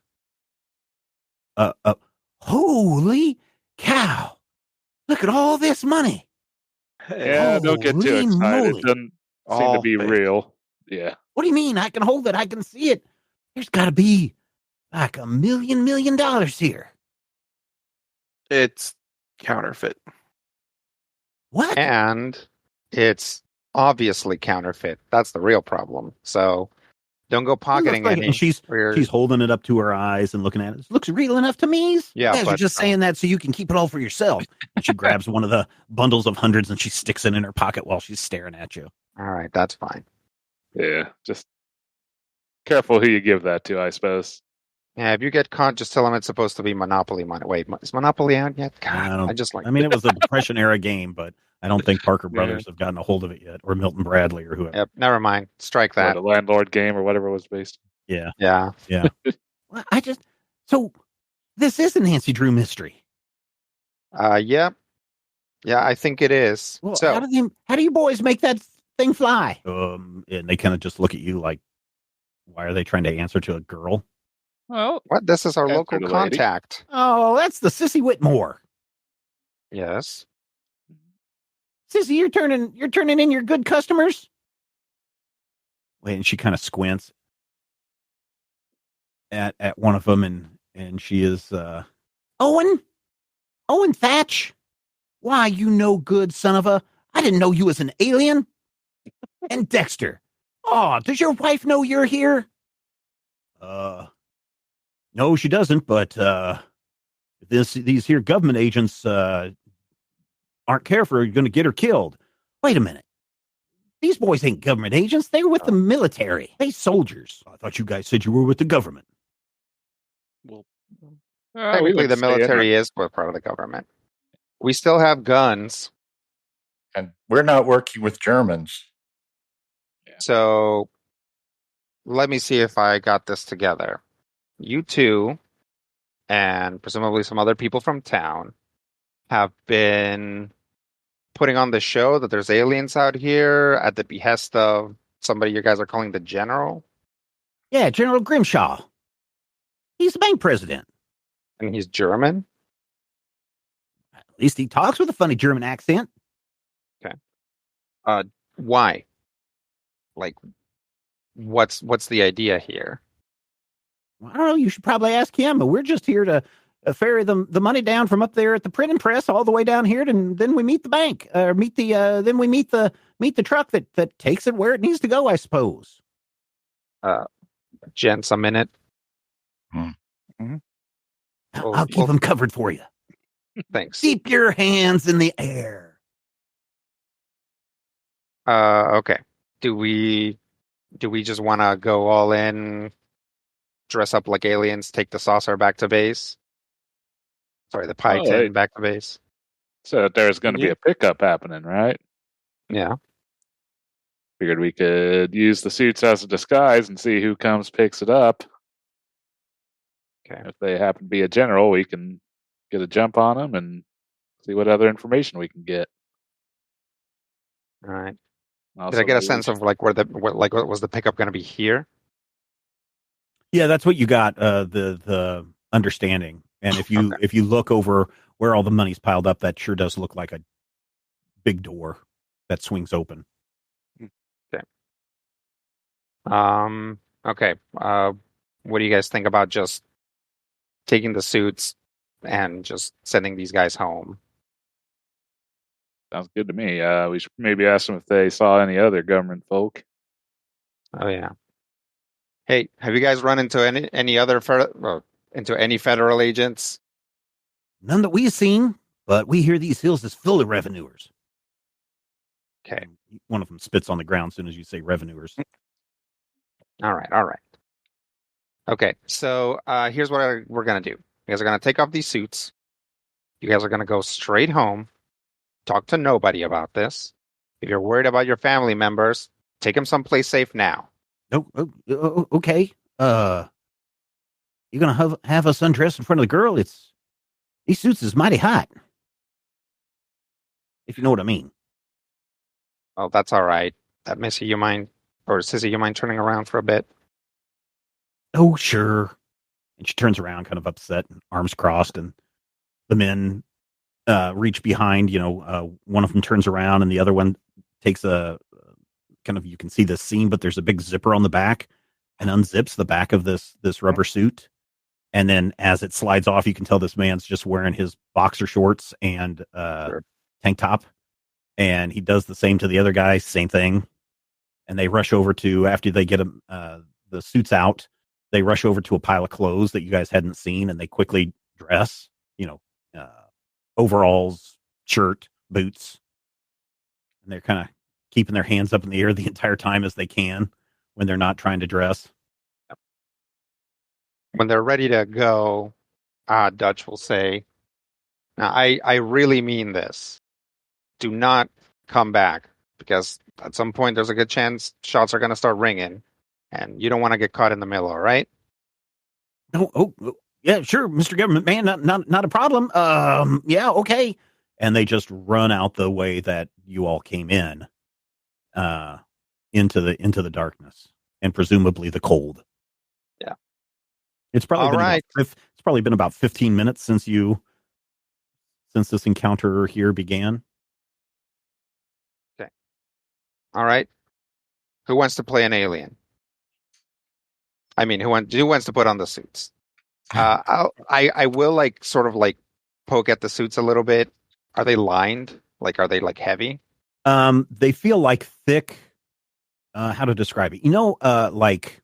Holy cow! Look at all this money. Yeah, don't get too Holy excited. moly. It doesn't seem to All be fake. real. Yeah. What do you mean? I can hold it. I can see it. There's got to be like $1 million here. It's counterfeit. What? And it's obviously counterfeit. That's the real problem. So don't go pocketing any. And she's holding it up to her eyes and looking at it. It looks real enough to me. Yeah, you're but, just saying that so you can keep it all for yourself. And she grabs one of the bundles of hundreds and she sticks it in her pocket while she's staring at you. All right, that's fine. Yeah. Just careful who you give that to, I suppose. Yeah, if you get caught, just tell them it's supposed to be Monopoly money. Wait, is Monopoly out yet? God, I mean, it was a Depression era game, but I don't think Parker Brothers have gotten a hold of it yet, or Milton Bradley or whoever. Yep, never mind. Strike Or that. the landlord game or whatever it was based. Yeah. Yeah. Well, so this is a Nancy Drew mystery. Yeah, I think it is. Well, So how do you boys make that thing fly? And they kind of just look at you like, why are they trying to answer to a girl? Well, what? This is our Answer local the lady. contact. Oh, that's the Sissy Whitmore. Yes. Sissy, you're turning in your good customers. Wait, and she kind of squints at one of them, and she is Owen Thatch. Why, you no good son of a! I didn't know you was an alien. And Dexter. Oh, does your wife know you're here? No, she doesn't. But these here government agents aren't careful. You're going to get her killed. Wait a minute. These boys ain't government agents. They were with the military. They soldiers. I thought you guys said you were with the government. Well, Technically, the military is part of the government. We still have guns. And we're not working with Germans. So let me see if I got this together. You two, and presumably some other people from town, have been putting on the show that there's aliens out here at the behest of somebody you guys are calling the general. Yeah, General Grimshaw. He's the bank president. And he's German? At least he talks with a funny German accent. Why? Like, what's the idea here? I don't know. You should probably ask him. But we're just here to ferry the money down from up there at the printing press all the way down here, and then we meet the bank, or then we meet the truck that takes it where it needs to go, I suppose. Gents, a minute. I'll keep them covered for you. Thanks. Keep your hands in the air. Okay. Do we just want to go all in, dress up like aliens, take the saucer back to base? Sorry, the pie tin back to base. So there's going to be a pickup happening, right? Yeah. Figured we could use the suits as a disguise and see who comes picks it up. Okay. If they happen to be a general, we can get a jump on them and see what other information we can get. All right. Also, Did I get a sense of like what was the pickup going to be here? Yeah, that's what you got. The understanding, and if you look over where all the money's piled up, that sure does look like a big door that swings open. Okay. Okay. What do you guys think about just taking the suits and just sending these guys home? Sounds good to me. We should maybe ask them if they saw any other government folk. Oh yeah. Hey, have you guys run into any other into any federal agents? None that we've seen, but we hear these hills is full of revenuers. Okay. One of them spits on the ground as soon as you say revenuers. All right. Okay, so here's what we're going to do. You guys are going to take off these suits. You guys are going to go straight home. Talk to nobody about this. If you're worried about your family members, take them someplace safe now. Okay. You're going to have us undressed in front of the girl? These suits is mighty hot. If you know what I mean. Oh, that's all right. Missy, you mind? Or Sissy, you mind turning around for a bit? Oh, sure. And she turns around kind of upset, arms crossed, and the men reach behind. One of them turns around and the other one takes a kind of, you can see the seam, but there's a big zipper on the back and unzips the back of this rubber suit. And then as it slides off, you can tell this man's just wearing his boxer shorts and tank top. And he does the same to the other guy, same thing. And they rush over to, after they get the suits out, they rush over to a pile of clothes that you guys hadn't seen, and they quickly dress, overalls, shirt, boots. And they're kind of keeping their hands up in the air the entire time as they can when they're not trying to dress. When they're ready to go, Dutch will say, now, I really mean this. Do not come back, because at some point there's a good chance shots are going to start ringing, and you don't want to get caught in the middle, all right? Oh, yeah, sure, Mr. Government Man, not a problem. Yeah, okay. And they just run out the way that you all came in, into the darkness and presumably the cold. Yeah. It's probably been about 15 minutes since this encounter here began. Okay. All right. Who wants to play an alien? I mean, who wants to put on the suits? I will sort of poke at the suits a little bit. Are they lined? Are they heavy? They feel like thick. How to describe it? Like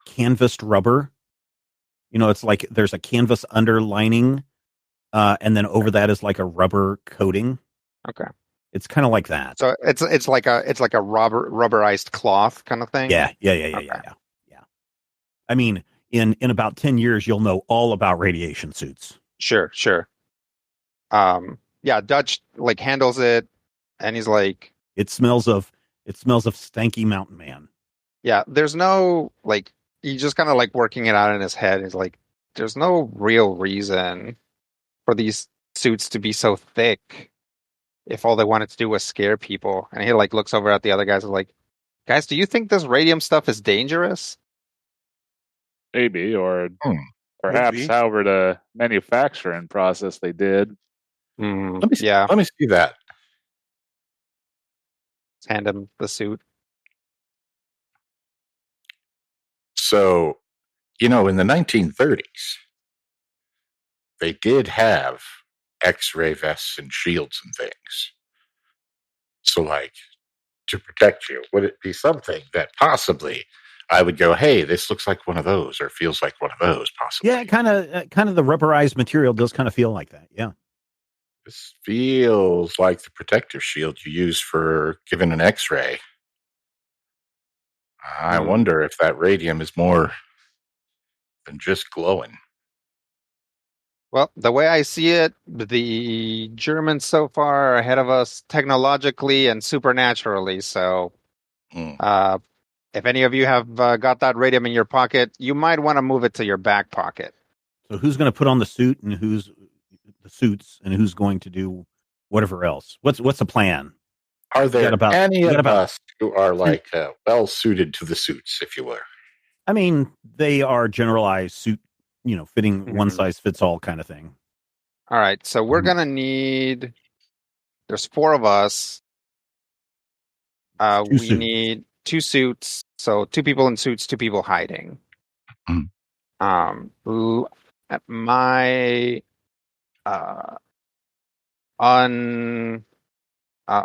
canvassed rubber. It's like there's a canvas underlining, and then over that is like a rubber coating. Okay. It's kind of like that. So it's like a rubberized cloth kind of thing. Yeah. I mean, in about 10 years, you'll know all about radiation suits. Sure. Yeah, Dutch handles it, and he's like, it smells of stanky mountain man. Yeah, there's no he just kind of working it out in his head. He's like, there's no real reason for these suits to be so thick if all they wanted to do was scare people. And he looks over at the other guys and like, guys, do you think this radium stuff is dangerous? Maybe, or perhaps however the manufacturing process they did. Let me see that. Let's hand him the suit. So in the 1930s, they did have X-ray vests and shields and things. So, to protect you, would it be something that possibly I would go, hey, this looks like one of those, or feels like one of those, possibly? Yeah, kind of the rubberized material does kind of feel like that. Yeah. This feels like the protective shield you use for giving an X-ray. I wonder if that radium is more than just glowing. Well, the way I see it, the Germans so far are ahead of us technologically and supernaturally. So, if any of you have got that radium in your pocket, you might want to move it to your back pocket. So who's going to put on the suit and who's going to do whatever else? What's the plan? Are there any of us who are well suited to the suits, if you will? I mean, they are generalized suit, fitting one size fits all kind of thing. All right, so we're gonna need. There's 4 of us. We need 2 suits, so 2 people in suits, 2 people hiding. My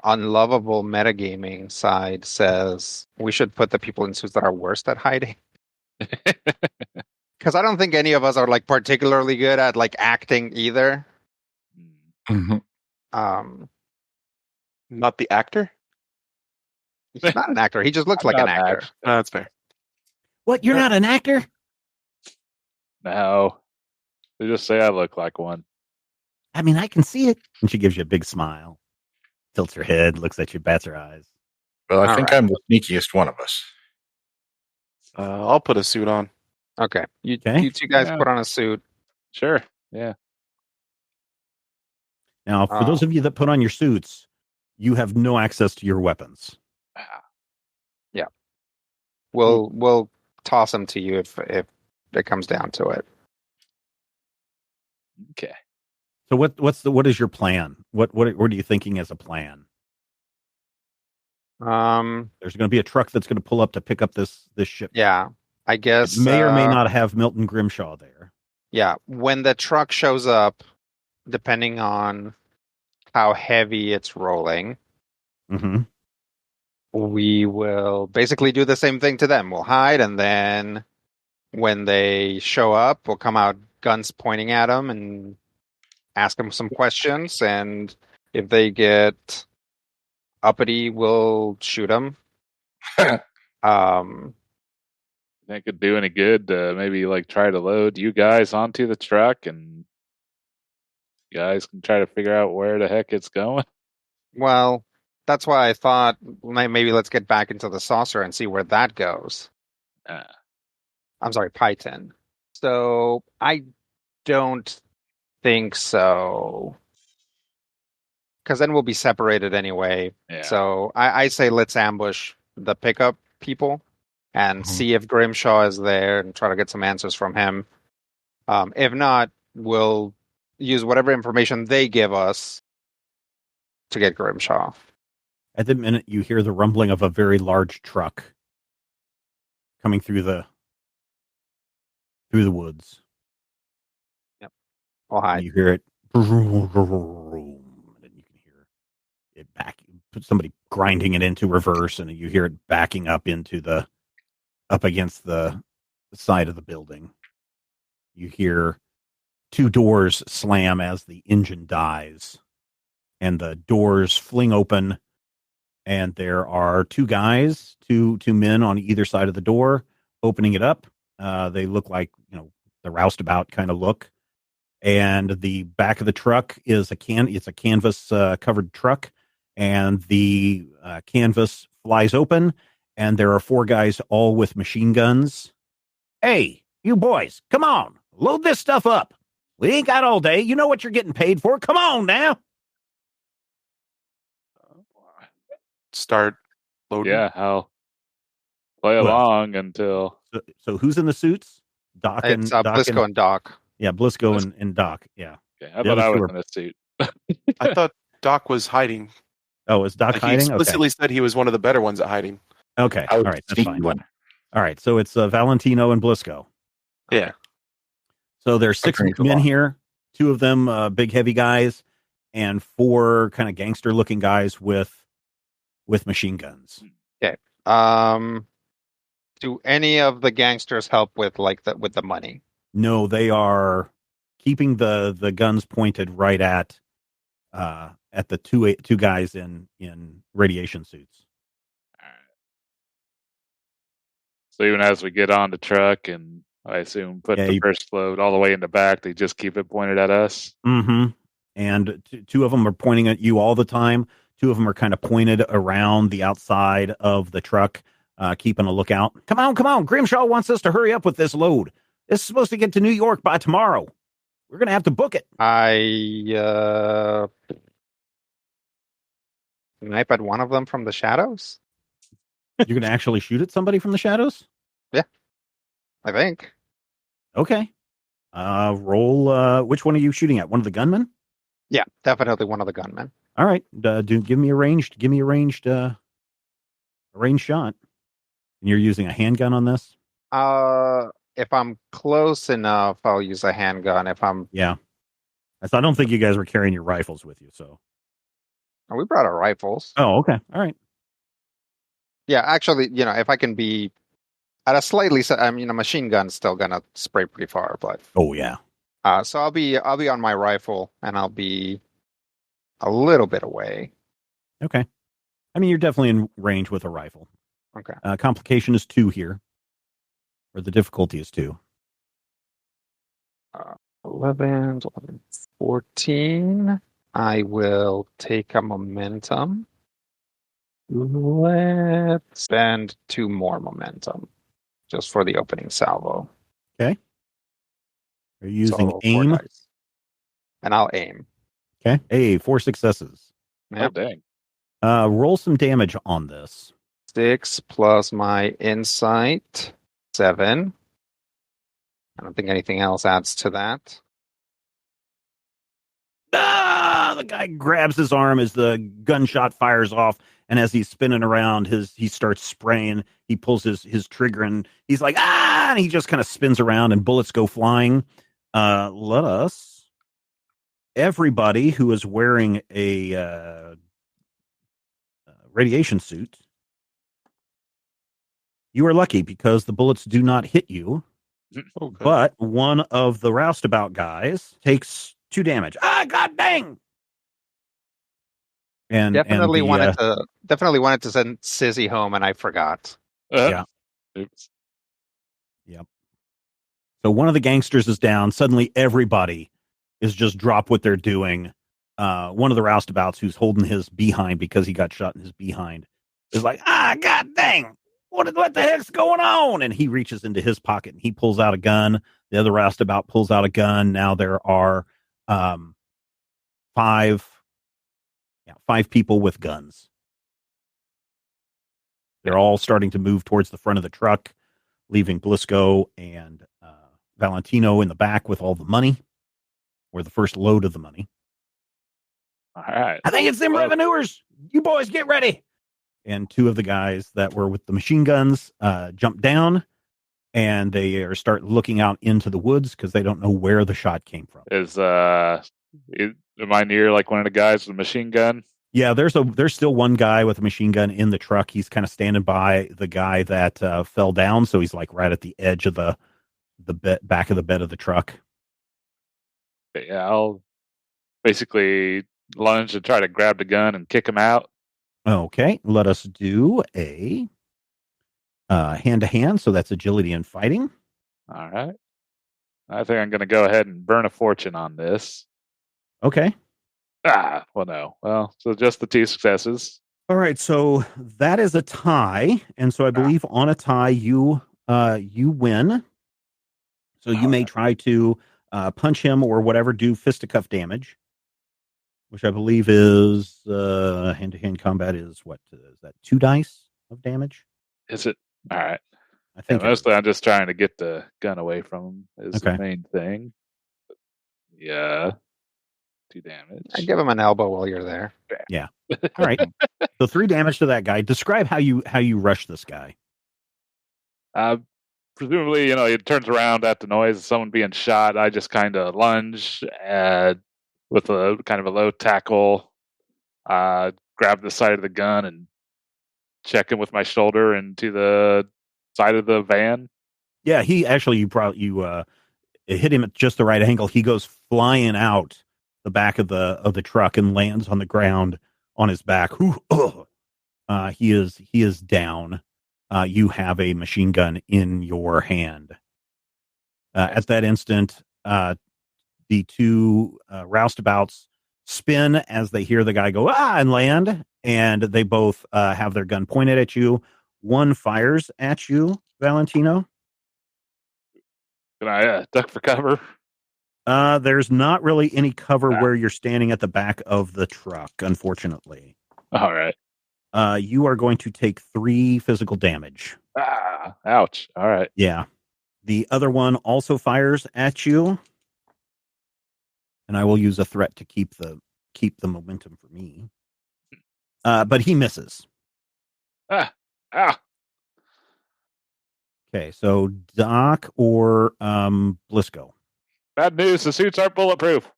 unlovable metagaming side says we should put the people in suits that are worst at hiding. Because I don't think any of us are particularly good at acting either. Not the actor? He's not an actor. He just looks like an actor. That's fair. What? You're not an actor? No. They just say I look like one. I mean, I can see it. And she gives you a big smile. Tilts her head, looks at you, bats her eyes. Well, I think I'm the sneakiest one of us. I'll put a suit on. Okay. You 2 guys put on a suit. Sure. Yeah. Now, for those of you that put on your suits, you have no access to your weapons. Yeah. We'll toss them to you if it comes down to it. Okay. So what is your plan? What are you thinking as a plan? There's going to be a truck that's going to pull up to pick up this ship. Yeah, I guess it may or may not have Milton Grimshaw there. Yeah, when the truck shows up, depending on how heavy it's rolling, we will basically do the same thing to them. We'll hide, and then when they show up, we'll come out guns pointing at them and ask them some questions, and if they get uppity, we'll shoot them. That could do any good to maybe try to load you guys onto the truck, and you guys can try to figure out where the heck it's going. Well, that's why I thought maybe let's get back into the saucer and see where that goes. I'm sorry, Python. So I don't think so, because then we'll be separated anyway. Yeah. So I say let's ambush the pickup people and see if Grimshaw is there and try to get some answers from him. If not, we'll use whatever information they give us to get Grimshaw. At the minute, you hear the rumbling of a very large truck coming through the woods. Yep. I'll hide. You hear it, and you can hear it back. Somebody grinding it into reverse, and you hear it backing up against the side of the building. You hear 2 doors slam as the engine dies, and the doors fling open, and there are 2 guys, two men on either side of the door, opening it up. They look like, the roustabout kind of look. And the back of the truck is it's a canvas covered truck, and the canvas flies open, and there are 4 guys all with machine guns. Hey, you boys, come on, load this stuff up. We ain't got all day. You know what you're getting paid for. Come on now. Start loading. Yeah, I'll play along until. So who's in the suits? Doc and Blisco and Doc. Yeah, Blisco and Doc. Yeah. Okay, I thought I was in a suit. I thought Doc was hiding. Oh, is Doc hiding? He explicitly said he was one of the better ones at hiding. Okay. All right. That's fine. All right. So it's Valentino and Blisco. Yeah. So there's 6 Underneath the men wall. here. 2 of them big, heavy guys, and 4 kind of gangster-looking guys with machine guns. Do any of the gangsters help with with the money? No, they are keeping the guns pointed right at the two guys in radiation suits. So even as we get on the truck and I assume put the first load all the way in the back, they just keep it pointed at us. Mm-hmm. And 2 of them are pointing at you all the time. 2 of them are kind of pointed around the outside of the truck, keeping a lookout. Come on. Grimshaw wants us to hurry up with this load. This is supposed to get to New York by tomorrow. We're going to have to book it. Snipe at one of them from the shadows? You're going to actually shoot at somebody from the shadows? Yeah, I think. Okay. Roll. Which one are you shooting at? One of the gunmen? Yeah, definitely one of the gunmen. All right. Give me a ranged shot. And you're using a handgun on this? If I'm close enough, I'll use a handgun. If I'm I don't think you guys were carrying your rifles with you, so. we brought our rifles. Oh, okay. All right. Yeah, actually, if I can be at a slightly, a machine gun's still gonna spray pretty far, but oh yeah. So I'll be on my rifle and I'll be a little bit away. Okay. I mean, you're definitely in range with a rifle. Okay. Complication is 2 here, or the difficulty is 2. 11, 14. I will take a momentum. Let's spend 2 more momentum just for the opening salvo. Okay. Are you using So, 4 aim? dice. And I'll aim. Okay. Hey, 4 successes. Yep. Oh, dang. Roll some damage on this. 6 plus my insight, 7. I don't think anything else adds to that. The guy grabs his arm as the gunshot fires off, and as he's spinning around, he starts spraying. He pulls his trigger, and he's like, and he just kind of spins around, and bullets go flying. Everybody who is wearing a radiation suit, you are lucky because the bullets do not hit you. Okay. But one of the roustabout guys takes 2 damage. God dang! And Definitely and wanted to send Sissy home, and I forgot. Yeah. Oops. Yep. So one of the gangsters is down. Suddenly, everybody is just drop what they're doing. One of the roustabouts who's holding his behind because he got shot in his behind is like, God dang! What the heck's going on? And he reaches into his pocket and he pulls out a gun. The other roustabout pulls out a gun. Now there are 5 people with guns. They're all starting to move towards the front of the truck, leaving Blisco and Valentino in the back with all the money, or the first load of the money. All right. I think it's them revenuers. You boys get ready. And 2 of the guys that were with the machine guns jump down, and they start looking out into the woods because they don't know where the shot came from. Am I near like one of the guys with a machine gun? Yeah, there's still one guy with a machine gun in the truck. He's kind of standing by the guy that fell down, so he's like right at the edge of the back of the bed of the truck. Yeah, I'll basically lunge and try to grab the gun and kick him out. Okay, let us do a hand-to-hand, so that's agility and fighting. All right. I think I'm going to go ahead and burn a fortune on this. Okay. Well, no. Well, so just the 2 successes. All right, so that is a tie, and so I believe on a tie you win. So you may try to punch him or whatever, do fisticuff damage, which I believe is hand-to-hand combat is what is that 2 dice of damage? Is it? All right. I think mostly I'm just trying to get the gun away from him is Okay. the main thing. Yeah. 2 damage. I give him an elbow while you're there. Yeah. All right. So 3 damage to that guy. Describe how you rush this guy. presumably, he turns around at the noise of someone being shot. I just kind of lunge with a kind of a low tackle, grab the side of the gun and check him with my shoulder into the side of the van. Yeah, he actually it hit him at just the right angle. He goes flying out the back of the truck and lands on the ground on his back. He is down. You have a machine gun in your hand. At that instant, the two roustabouts spin as they hear the guy go and land, and they both have their gun pointed at you. One fires at you, Valentino. Can I duck for cover? There's not really any cover where you're standing at the back of the truck, unfortunately. All right. You are going to take 3 physical damage. Ouch. All right. Yeah. The other one also fires at you. And I will use a threat to keep the momentum for me. But he misses. Okay, so Doc or Blisco. Bad news, the suits aren't bulletproof.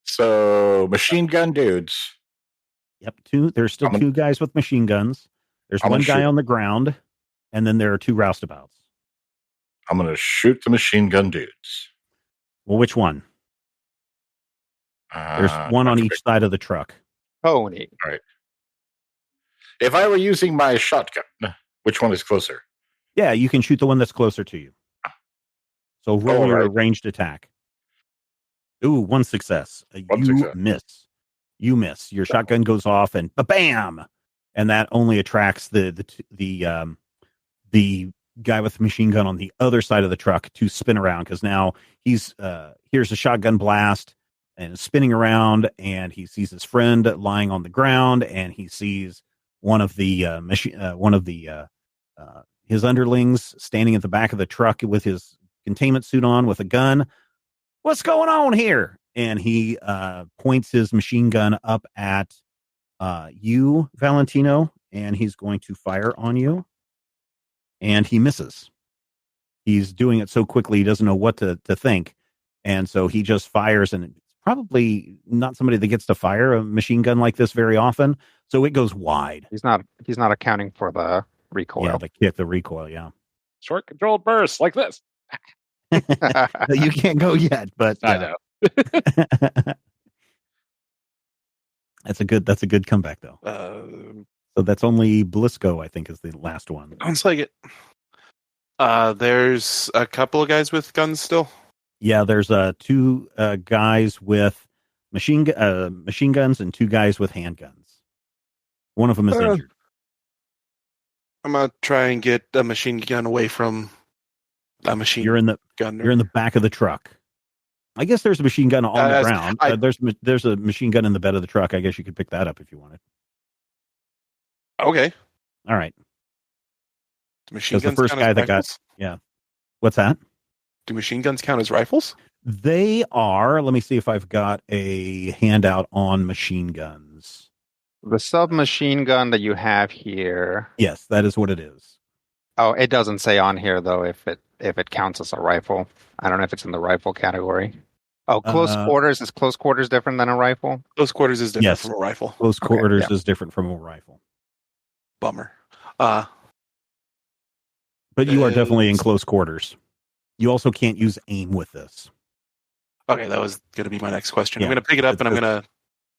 So machine gun dudes. Yep, there's still 2 guys with machine guns. There's one guy on the ground, and then there are 2 roustabouts. I'm going to shoot the machine gun dudes. Well, which one? There's one on each side of the truck. Pony. All right. If I were using my shotgun, which one is closer? Yeah, you can shoot the one that's closer to you. So roll your ranged attack. Ooh, 1 success. You miss. You miss. Your shotgun goes off and bam, and that only attracts the guy with the machine gun on the other side of the truck to spin around, because now he's here's a shotgun blast and is spinning around, and he sees his friend lying on the ground, and he sees one of the his underlings standing at the back of the truck with his containment suit on with a gun. What's going on here? And he points his machine gun up at you, Valentino, and he's going to fire on you. And he misses. He's doing it so quickly he doesn't know what to think. And so he just fires, and it's probably not somebody that gets to fire a machine gun like this very often. So it goes wide. He's not accounting for the recoil. Yeah, the recoil, yeah. Short controlled bursts like this. You can't go yet, but I know. That's a good comeback though. So that's only Blisco, I think, is the last one. Sounds like it. There's a couple of guys with guns still. Yeah, there's 2 guys with machine guns and 2 guys with handguns. One of them is injured. I'm gonna try and get a machine gun away from a machine. You're in the gunner. You're in the back of the truck. I guess there's a machine gun on the ground. There's a machine gun in the bed of the truck. I guess you could pick that up if you wanted. Okay. All right. Do machine guns the first count guy as that rifles? yeah. What's that? Do machine guns count as rifles? They are. Let me see if I've got a handout on machine guns. The submachine gun that you have here. Yes, that is what it is. Oh, it doesn't say on here though if it counts as a rifle. I don't know if it's in the rifle category. Oh, close quarters. Is close quarters different than a rifle? Close quarters is different from a rifle. Close quarters is different from a rifle. Bummer. But you are definitely in close quarters. You also can't use aim with this. Okay, that was going to be my next question. Yeah. I'm going to pick it up and I'm going to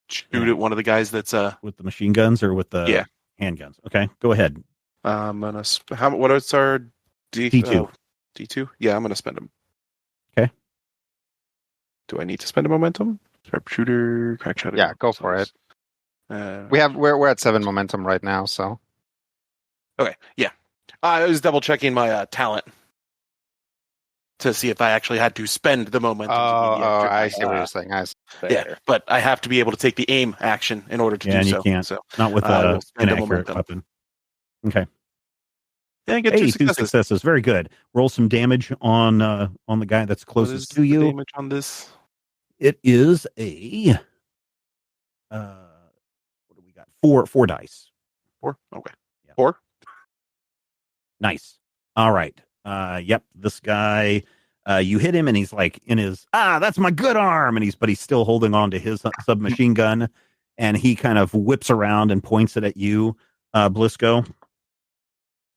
shoot at one of the guys that's with the machine guns or with the handguns. Okay, go ahead. I'm gonna. What is our D2? D2. Yeah, I'm going to spend them. Okay. Do I need to spend a momentum? Sharpshooter, crack shot. Yeah, go for it. We're at 7 momentum right now, so. Okay, yeah. I was double checking my talent to see if I actually had to spend the momentum. I see what you're saying. Yeah, but I have to be able to take the aim action in order to do and so. you can't. So not with an inaccurate weapon. Okay. Yeah, get 2 successes. Very good. Roll some damage on the guy that's closest to you. Damage on this? It is a what do we got? 4 dice. 4? Okay. Yeah. 4? Nice. All right. Yep. This guy, you hit him and he's like in his, that's my good arm. And he's still holding on to his submachine gun. And he kind of whips around and points it at you, Blisco.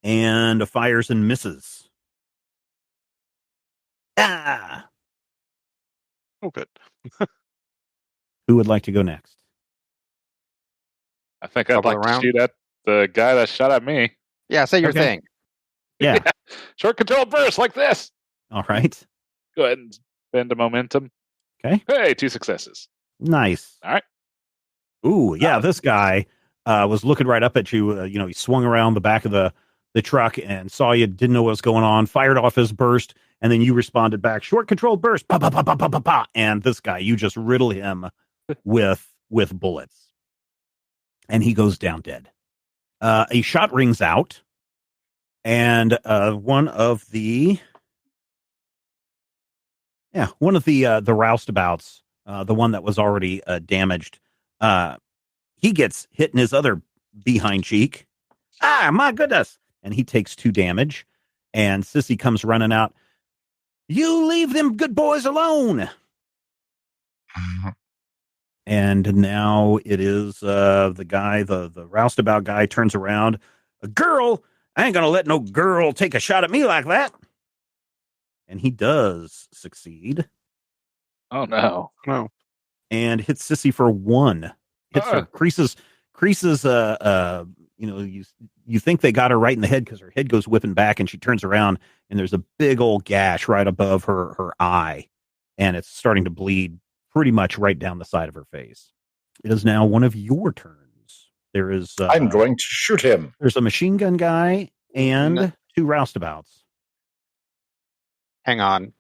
And fires and misses. Ah! Oh, good. Who would like to go next? I think I'd Double like to around. shoot at the guy that shot at me. Yeah, say your Okay. thing. Yeah. Short control burst like this. All right. Go ahead and bend the momentum. Okay. Hey, 2 successes. Nice. All right. Ooh, yeah. This guy was looking right up at you. He swung around the back of the truck and saw you, didn't know what was going on, fired off his burst, and then you responded back, short control burst, pa, pa, pa, pa, pa, pa, pa. And this guy, you just riddle him with bullets. And he goes down dead. A shot rings out, and one of the roustabouts, the one that was already damaged, he gets hit in his other behind cheek. My goodness! And he takes 2 damage. And Sissy comes running out. You leave them good boys alone. And now it is the guy, the roustabout guy turns around. A girl? I ain't going to let no girl take a shot at me like that. And he does succeed. Oh, no. No. And hits Sissy for 1. Hits her, creases, you think they got her right in the head because her head goes whipping back and she turns around and there's a big old gash right above her eye. And it's starting to bleed pretty much right down the side of her face. It is now one of your turns. There is. I'm going to shoot him. There's a machine gun guy and 2 roustabouts. Hang on.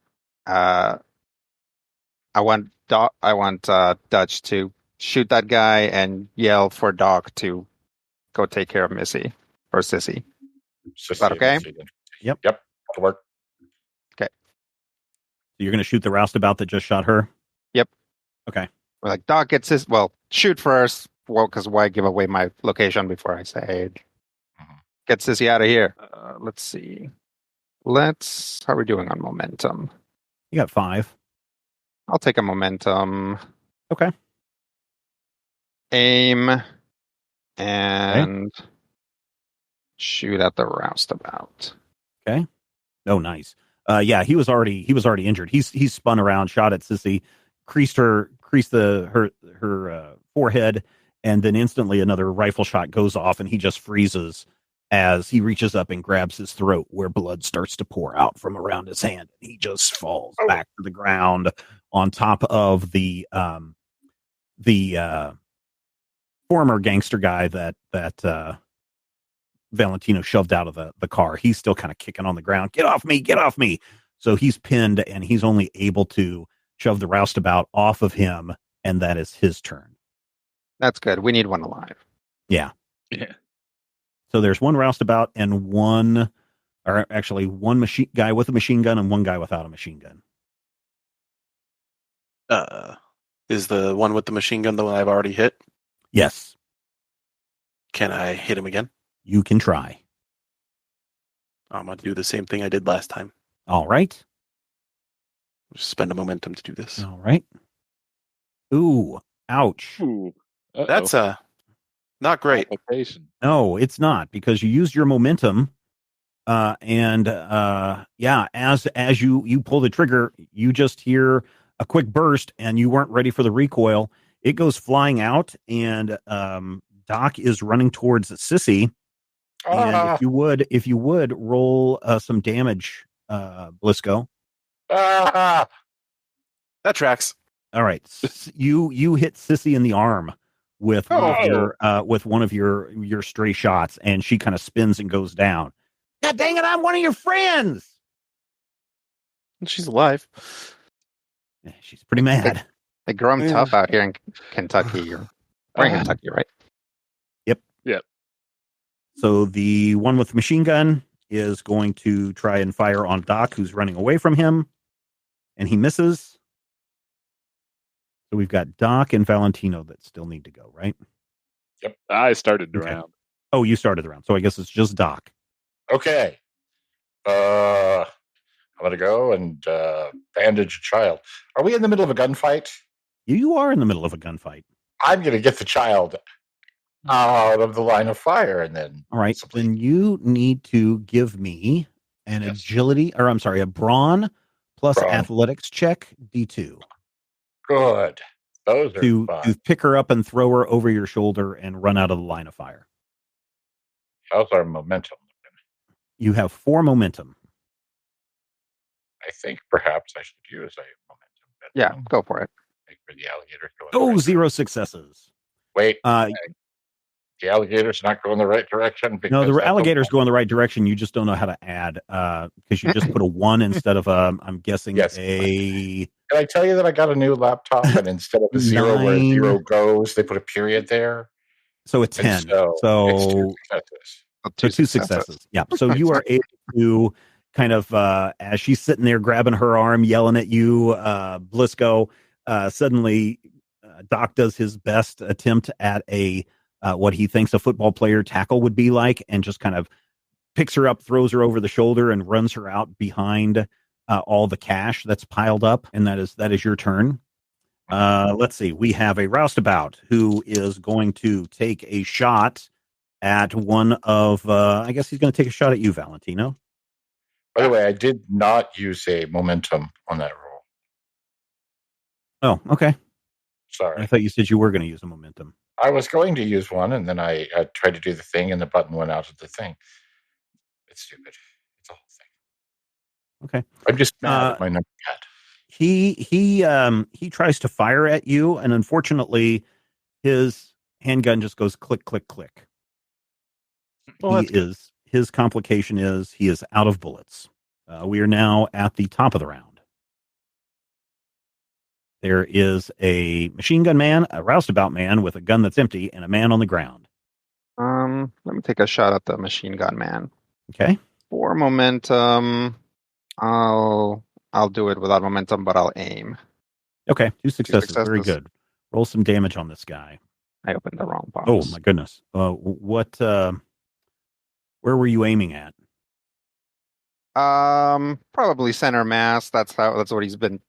I want Dutch to shoot that guy and yell for Doc to go take care of Missy or Sissy. Is that okay? Yep. That'll work. So you're going to shoot the roustabout that just shot her? Yep. Okay. We're like, Doc gets his. Well, shoot first. Well, because why give away my location before I say it? Get Sissy out of here. Let's see. How are we doing on momentum? You got 5. I'll take a momentum. Okay. Aim and shoot at the roustabout. Okay. Oh, nice. Yeah, he was already injured. He's spun around, shot at Sissy, creased her forehead, and then instantly another rifle shot goes off, and he just freezes as he reaches up and grabs his throat, where blood starts to pour out from around his hand. He just falls back to the ground on top of the former gangster guy that Valentino shoved out of the car. He's still kind of kicking on the ground. Get off me! Get off me! So he's pinned, and he's only able to shove the roustabout off of him, and that is his turn. That's good. We need one alive. Yeah. Yeah. So there's 1 roustabout and one machine guy with a machine gun and 1 guy without a machine gun. Is the one with the machine gun the one I've already hit? Yes. Can I hit him again? You can try. I'm going to do the same thing I did last time. All right. Just spend a momentum to do this. All right. Ooh. Ouch. Ooh. That's not great. Application. No, it's not, because you used your momentum. As you pull the trigger, you just hear a quick burst and you weren't ready for the recoil. It goes flying out, and Doc is running towards Sissy. And if you would roll some damage, Blisco. That tracks. All right. You hit Sissy in the arm with one of your stray shots, and she kind of spins and goes down. God dang it, I'm one of your friends. She's alive. Yeah, she's pretty mad. They grow them tough out here in Kentucky. We're in Kentucky, right? Yep. So the one with the machine gun is going to try and fire on Doc, who's running away from him, and he misses. So we've got Doc and Valentino that still need to go, right? Yep. I started the Okay. round. Oh, you started the round. So I guess it's just Doc. Okay. I'm going to go and bandage a child. Are we in the middle of a gunfight? You are in the middle of a gunfight. I'm going to get the child out of the line of fire, and then All right. Then you need to give me an agility, or I'm sorry, a brawn plus athletics check, D2. Good. Those are to fun. pick her up and throw her over your shoulder and run out of the line of fire. How's our momentum? You have 4 momentum. I think perhaps I should use a momentum. Yeah, go for it. Make for the alligator go. Oh, 0 successes. Wait, the alligator's not going the right direction. No, the alligators go in the right direction. You just don't know how to add because you just put a 1 instead of I'm guessing a. Can I tell you that I got a new laptop and instead of a 0 where 0 goes, they put a period there? So a 10. So it's 2 successes. Yeah. So you are able to kind of as she's sitting there grabbing her arm, yelling at you, Blisco. Suddenly, Doc does his best attempt at a what he thinks a football player tackle would be like, and just kind of picks her up, throws her over the shoulder, and runs her out behind all the cash that's piled up. And that is your turn. Let's see. We have a roustabout who is going to take a shot at one of. I guess he's going to take a shot at you, Valentino. By the way, I did not use a momentum on that roll. Oh, okay. Sorry. I thought you said you were going to use a momentum. I was going to use one, and then I tried to do the thing, and the button went out of the thing. It's stupid. It's a whole thing. Okay. I'm just mad at my number pad. He tries to fire at you, and unfortunately, his handgun just goes click, click, click. Well, his complication is he is out of bullets. We are now at the top of the round. There is a machine gun man, a roustabout man with a gun that's empty, and a man on the ground. Let me take a shot at the machine gun man. Okay. For momentum, I'll do it without momentum, but I'll aim. Okay, 2 successes. Very good. Roll some damage on this guy. I opened the wrong box. Oh my goodness. What? Where were you aiming at? Probably center mass. That's how he's been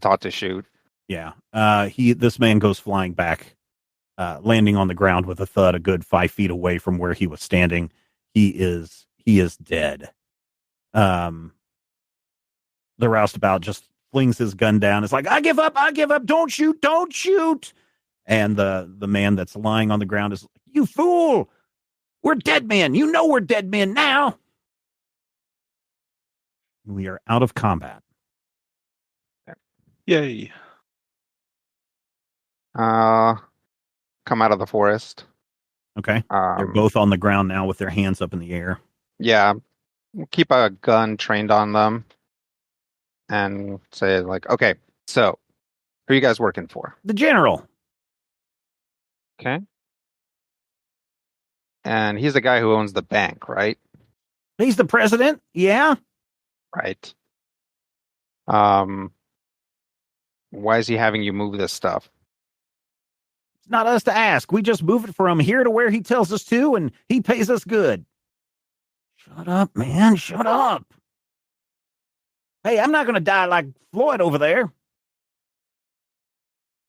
taught to shoot. Yeah. This man goes flying back, landing on the ground with a thud, a good 5 feet away from where he was standing. He is dead. The roustabout just flings his gun down. It's like, I give up. Don't shoot. And the man that's lying on the ground is, you fool. We're dead men. You know we're dead men now. We are out of combat. Yay. Come out of the forest. Okay. They're both on the ground now with their hands up in the air. Yeah. Keep a gun trained on them. And say, like, okay, so who are you guys working for? The general. Okay. And he's the guy who owns the bank, right? He's the president? Yeah. Right. Why is he having you move this stuff? It's not us to ask. We just move it from here to where he tells us to, and he pays us good. Shut up, man. Shut up. Hey, I'm not going to die like Floyd over there.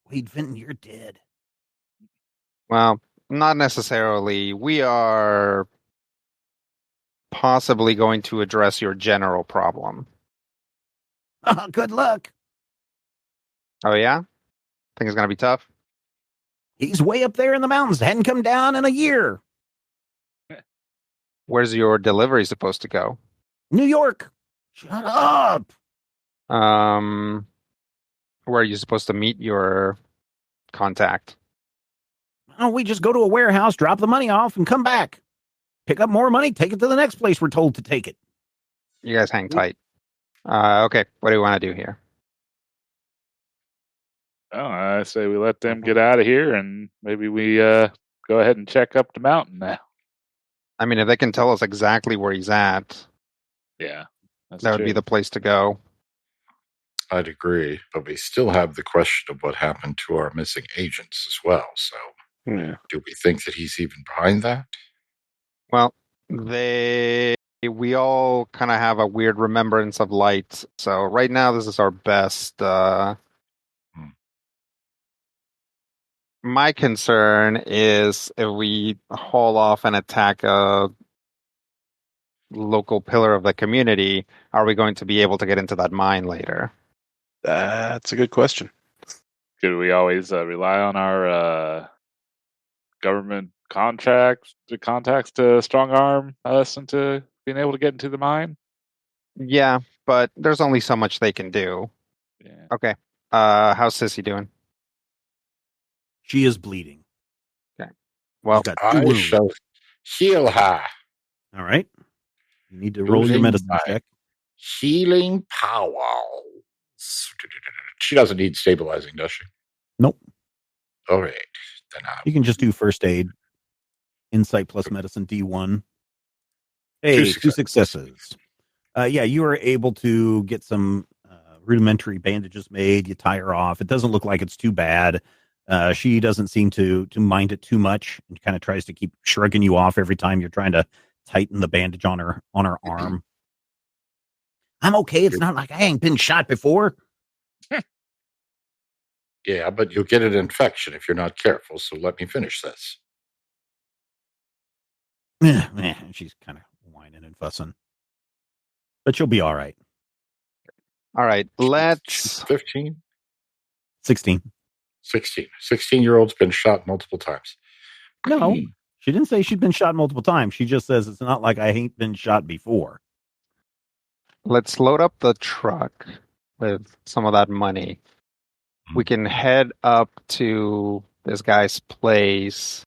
Wade Vinton, you're dead. Well, not necessarily. We are possibly going to address your general problem. Oh, good luck. Oh, yeah? Think it's going to be tough? He's way up there in the mountains. Hadn't come down in a year. Where's your delivery supposed to go? New York. Shut up. Where are you supposed to meet your contact? Oh, we just go to a warehouse, drop the money off, and come back. Pick up more money, take it to the next place we're told to take it. You guys hang tight. Okay, what do you want to do here? Oh, I say we let them get out of here, and maybe we go ahead and check up the mountain now. I mean, if they can tell us exactly where he's at, yeah, that would be the place to go. I'd agree, but we still have the question of what happened to our missing agents as well. So, do we think that he's even behind that? Well, they We all kind of have a weird remembrance of light. So right now, this is our best. My concern is if we haul off and attack a local pillar of the community, are we going to be able to get into that mine later? That's a good question. Could we always rely on our government contacts to strong arm us into being able to get into the mine? Yeah, but there's only so much they can do. Yeah. Okay. How's Sissy doing? She is bleeding. Well, She's got 2 I wounds. shall heal her. All right. You need to roll your Using medicine my check. healing power. She doesn't need stabilizing, does she? Nope. All right. Then You can just do first aid. Insight plus medicine D1. Hey, 2 successes. Yeah, you are able to get some rudimentary bandages made. You tie her off. It doesn't look like it's too bad. She doesn't seem to mind it too much, and kind of tries to keep shrugging you off every time you're trying to tighten the bandage on her arm. I'm okay. It's not like I ain't been shot before. Yeah, but you'll get an infection if you're not careful. So let me finish this. She's kind of whining and fussing, but you'll be all right. all right. She's Let's. 15, 16. 16. 16-year-old's been shot multiple times. No, she didn't say she'd been shot multiple times. She just says it's not like I ain't been shot before. Let's load up the truck with some of that money. We can head up to this guy's place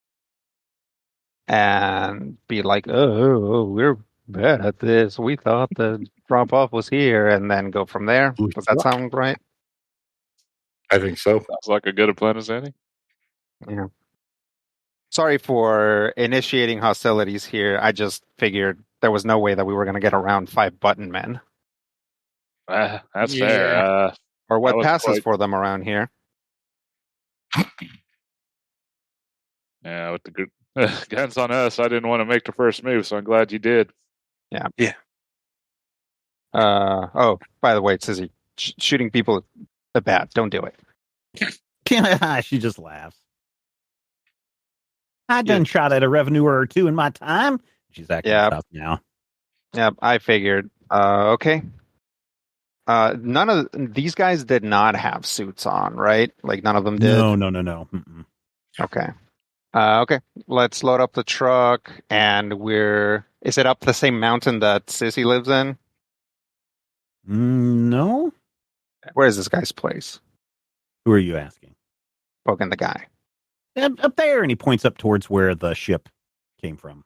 and be like, oh, we're bad at this. We thought the drop off was here, and then go from there. Does that sound right? I think so. Sounds like a good plan as any. Yeah. Sorry for initiating hostilities here. I just figured there was no way that we were going to get around 5 button men. That's Yeah. fair. Or what That was passes quite- for them around here. Yeah, with the guns on us, I didn't want to make the first move, so I'm glad you did. Yeah. Yeah. Oh, by the way, Sizzy, shooting people is bad. Don't do it. She just laughs. I done shot at a revenuer or 2 in my time. She's acting tough now. Yeah, I figured. Okay. None of these guys did not have suits on, right? Like none of them did. No. Mm-mm. Okay. Okay. Let's load up the truck, and is it up the same mountain that Sissy lives in? No. Where is this guy's place? Who are you asking? Poking the guy. Up there, and he points up towards where the ship came from.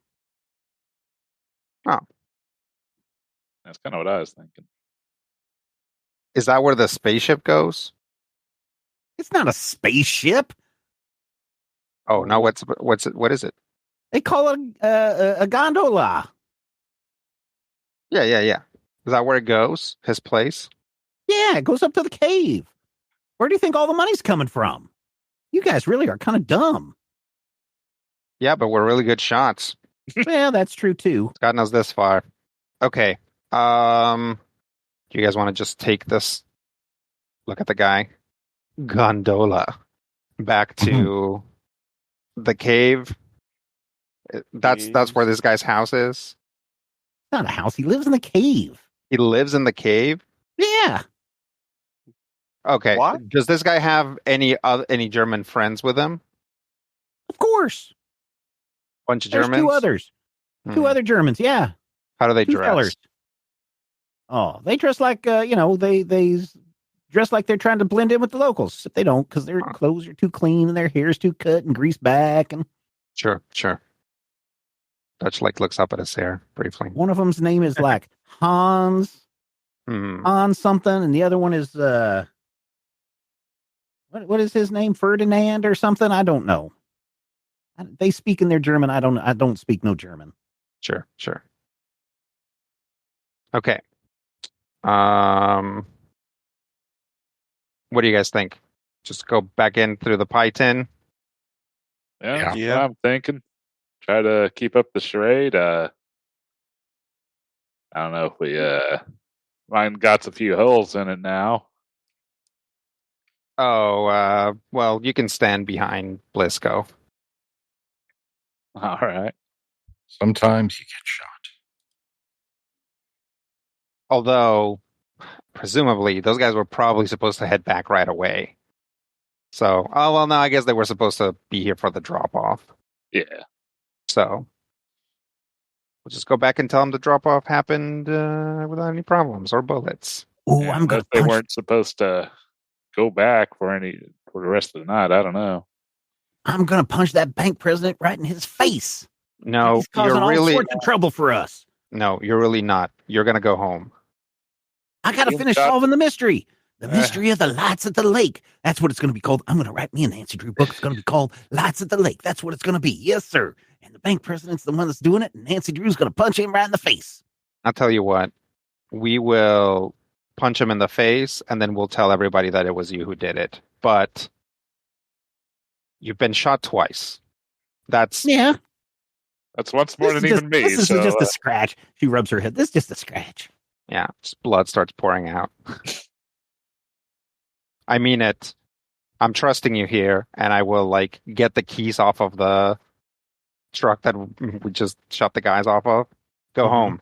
Oh. That's kind of what I was thinking. Is that where the spaceship goes? It's not a spaceship. Oh no! What is it? They call it a gondola. Yeah. Is that where it goes? His place? Yeah, it goes up to the cave. Where do you think all the money's coming from? You guys really are kind of dumb. Yeah, but we're really good shots. Well, that's true too. God knows this far. Okay. Do you guys want to just take this? Look at the guy. Gondola. Back to the cave. That's where this guy's house is. It's not a house. He lives in the cave. He lives in the cave? Yeah. Okay. What? Does this guy have any German friends with him? Of course. Bunch of There's Germans? 2 others. 2 other Germans, yeah. How do they 2 dress? fellers. Oh, they dress like, they dress like they're trying to blend in with the locals. Except they don't, because their clothes are too clean and their hair's too cut and greased back. And Sure. Dutch looks up at his hair briefly. one of them's name is like Hans something, and the other one is what is his name? Ferdinand or something? I don't know. They speak in their German. I don't speak no German. Sure. Okay. What do you guys think? Just go back in through the pie tin? Yeah, that's Yeah. what I'm thinking. Try to keep up the charade. I don't know if we mine got a few holes in it now. Oh, well, you can stand behind Blisco. All right. Sometimes you get shot. Although, presumably, those guys were probably supposed to head back right away. So, oh, well, no, I guess they were supposed to be here for the drop-off. Yeah. So, we'll just go back and tell them the drop-off happened without any problems or bullets. Oh, Yeah, I'm gonna unless they punch. weren't supposed to go back for the rest of the night. I don't know. I'm gonna punch that bank president right in his face. No, He's causing you're all really sorts of trouble for us. no, you're really not. You're gonna go home. I gotta You've finish got- solving the mystery. The mystery of the lights at the lake. That's what it's going to be called. I'm going to write me a Nancy Drew book. It's going to be called Lights at the Lake. That's what it's going to be. Yes, sir. And the bank president's the one that's doing it. And Nancy Drew's going to punch him right in the face. I'll tell you what. We will punch him in the face, and then we'll tell everybody that it was you who did it. But you've been shot twice. That's Yeah. That's once more This than is even me. This is so, just a scratch. She rubs her head. This is just a scratch. yeah. Just blood starts pouring out. I mean it. I'm trusting you here, and I will get the keys off of the truck that we just shot the guys off of. Go Mhm. home.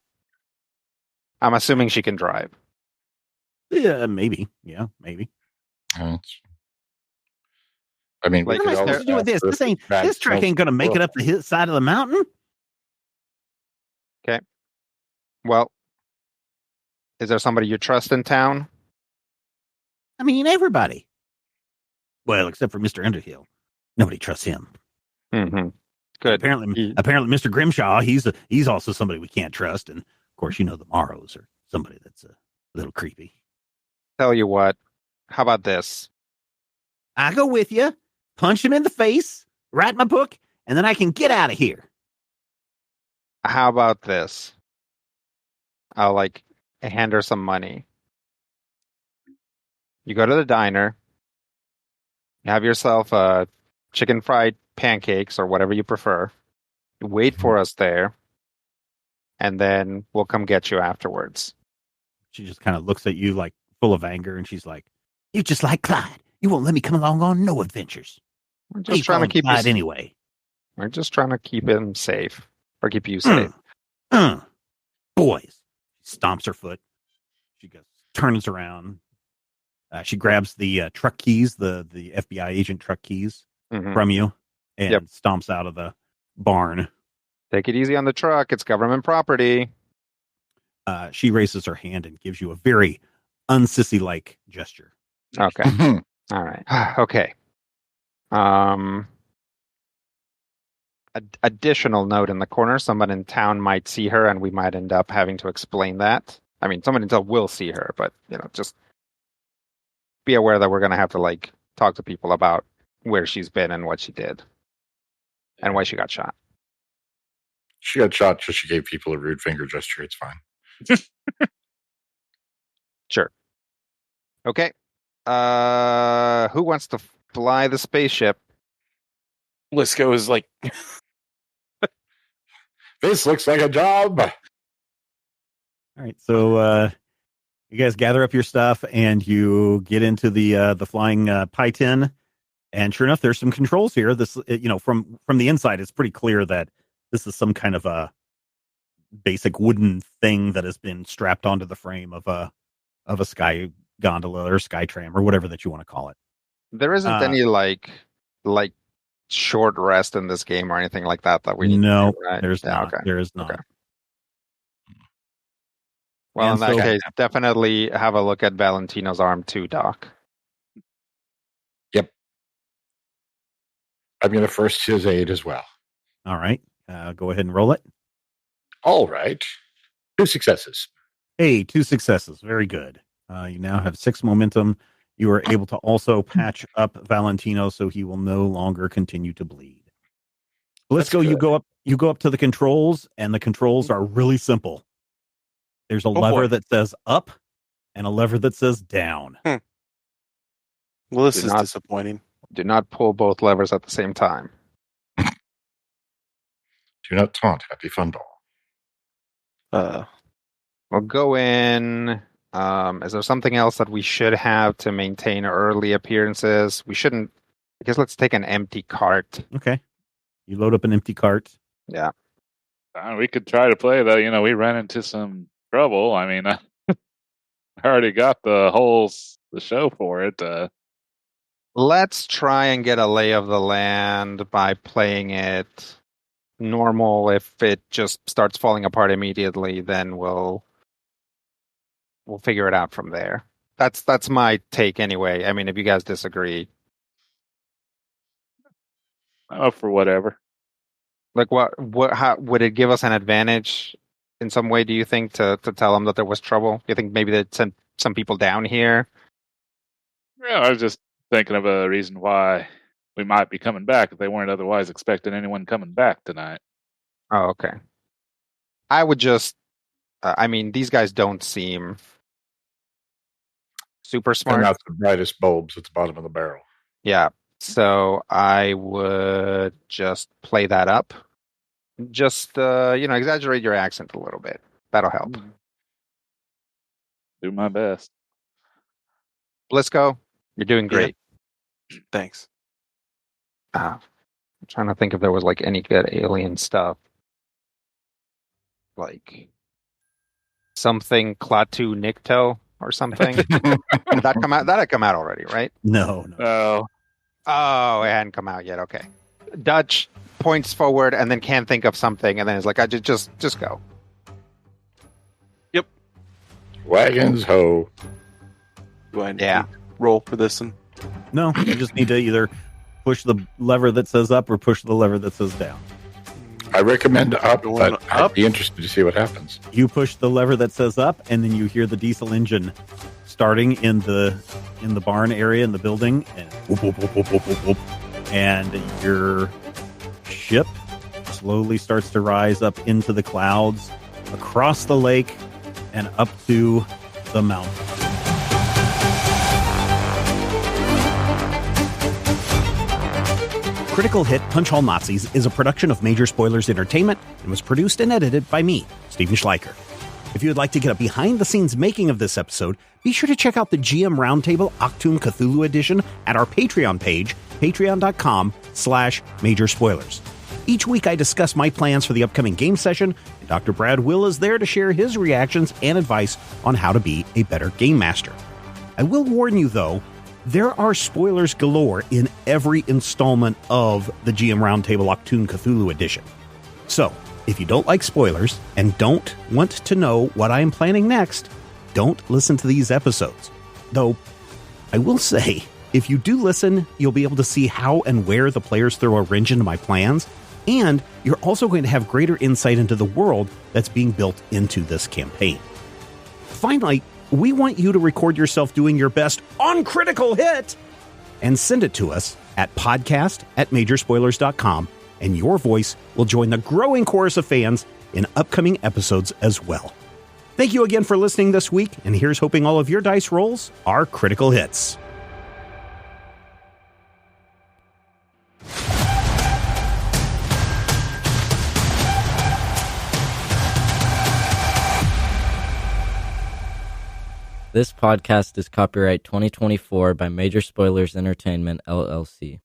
I'm assuming she can drive. Yeah, maybe. Yeah, maybe. I mean, Like, What am I is supposed there- to do with this? ask for bad This truck smells ain't going to in the make it world. up the side of the mountain. Well, is there somebody you trust in town? I mean, everybody. Well, except for Mr. Underhill. Nobody trusts him. Mm-hmm. Good. Apparently, Mr. Grimshaw, he's also somebody we can't trust. And of course, you know the Morrows are somebody that's a little creepy. Tell you what. How about this? I go with you, punch him in the face, write my book, and then I can get out of here. How about this? I'll hand her some money. You go to the diner. You have yourself chicken fried pancakes or whatever you prefer. You wait for us there, and then we'll come get you afterwards. She just kind of looks at you like full of anger, and she's like, "You just like Clyde. You won't let me come along on no adventures. We're What do you just trying call to keep Clyde you, anyway." We're just trying to keep him safe, or keep you safe. Boys. She stomps her foot. She goes, turns around. She grabs the truck keys, the FBI agent truck keys Mhm. from you, and Yep. stomps out of the barn. Take it easy on the truck. It's government property. She raises her hand and gives you a very unsissy-like gesture. Okay. All right. Okay. Additional note in the corner: someone in town might see her, and we might end up having to explain that. I mean, someone in town will see her, but just be aware that we're going to have to talk to people about where she's been and what she did, and why she got shot. She got shot because she gave people a rude finger gesture. It's fine. Sure. Okay. Who wants to fly the spaceship? Lisco is like, This looks like a job. All right, so you guys gather up your stuff and you get into the flying pie tin, and sure enough, there's some controls here. This, from the inside, it's pretty clear that this is some kind of a basic wooden thing that has been strapped onto the frame of a sky gondola or sky tram or whatever that you want to call it. There isn't any short rest in this game or anything like that we need No, to do, right? there's Yeah, not. okay. There is not. Okay. Well, And in that so- case, definitely have a look at Valentino's arm too, Doc. I'm going to first his aid as well. All right, go ahead and roll it. All right. 2 successes. Hey, 2 successes. Very good. You now have 6 momentum. You are able to also patch up Valentino so he will no longer continue to bleed. Let's go. You go up to the controls, and the controls are really simple. There's a lever boy. that says up and a lever that says down. well, this Do is not- disappointing. Do not pull both levers at the same time. Do not taunt Happy Fun Ball. We'll go in. Is there something else that we should have to maintain early appearances? We shouldn't. I guess let's take an empty cart. Okay. You load up an empty cart. Yeah. We could try to play though. We ran into some trouble. I mean, I already got the show for it. Let's try and get a lay of the land by playing it normal. If it just starts falling apart immediately, then we'll figure it out from there. That's my take anyway. I mean, if you guys disagree, For whatever. like how would it give us an advantage in some way? Do you think to tell them that there was trouble? Do you think maybe they sent some people down here? Yeah, I was just thinking of a reason why we might be coming back if they weren't otherwise expecting anyone coming back tonight. Oh, okay. I would just. I mean, these guys don't seem super smart. Turn out the brightest bulbs at the bottom of the barrel. Yeah. So I would just play that up. Just exaggerate your accent a little bit. That'll help. Do my best. Blisco, you're doing great. Thanks. I'm trying to think if there was like any good alien stuff. Like something Klaatu Nikto or something. Did that come out? That had come out already, right? No. Oh, it hadn't come out yet. Okay. Dutch points forward and then can't think of something, and then is like, "I just go." Wagons ho. Do I need Yeah. to roll for this one? No, you just need to either push the lever that says up or push the lever that says down. I recommend up, Going but up? I'd be interested to see what happens. You push the lever that says up, and then you hear the diesel engine starting in the barn area in the building, and whoop, whoop, whoop, whoop, whoop, whoop, whoop. And your ship slowly starts to rise up into the clouds, across the lake, and up to the mountain. Critical Hit Punch All Nazis is a production of Major Spoilers Entertainment and was produced and edited by me, Steven Schleicher. If you would like to get a behind-the-scenes making of this episode, be sure to check out the GM Roundtable Octoon Cthulhu Edition at our Patreon page, patreon.com/Major Spoilers. Each week I discuss my plans for the upcoming game session, and Dr. Brad Will is there to share his reactions and advice on how to be a better game master. I will warn you, though, there are spoilers galore in every installment of the GM Roundtable Octoon Cthulhu Edition. So, if you don't like spoilers and don't want to know what I am planning next, don't listen to these episodes. Though, I will say, if you do listen, you'll be able to see how and where the players throw a wrench into my plans, and you're also going to have greater insight into the world that's being built into this campaign. Finally, we want you to record yourself doing your best on Critical Hit and send it to us at podcast@majorspoilers.com, and your voice will join the growing chorus of fans in upcoming episodes as well. Thank you again for listening this week, and here's hoping all of your dice rolls are critical hits. This podcast is copyright 2024 by Major Spoilers Entertainment, LLC.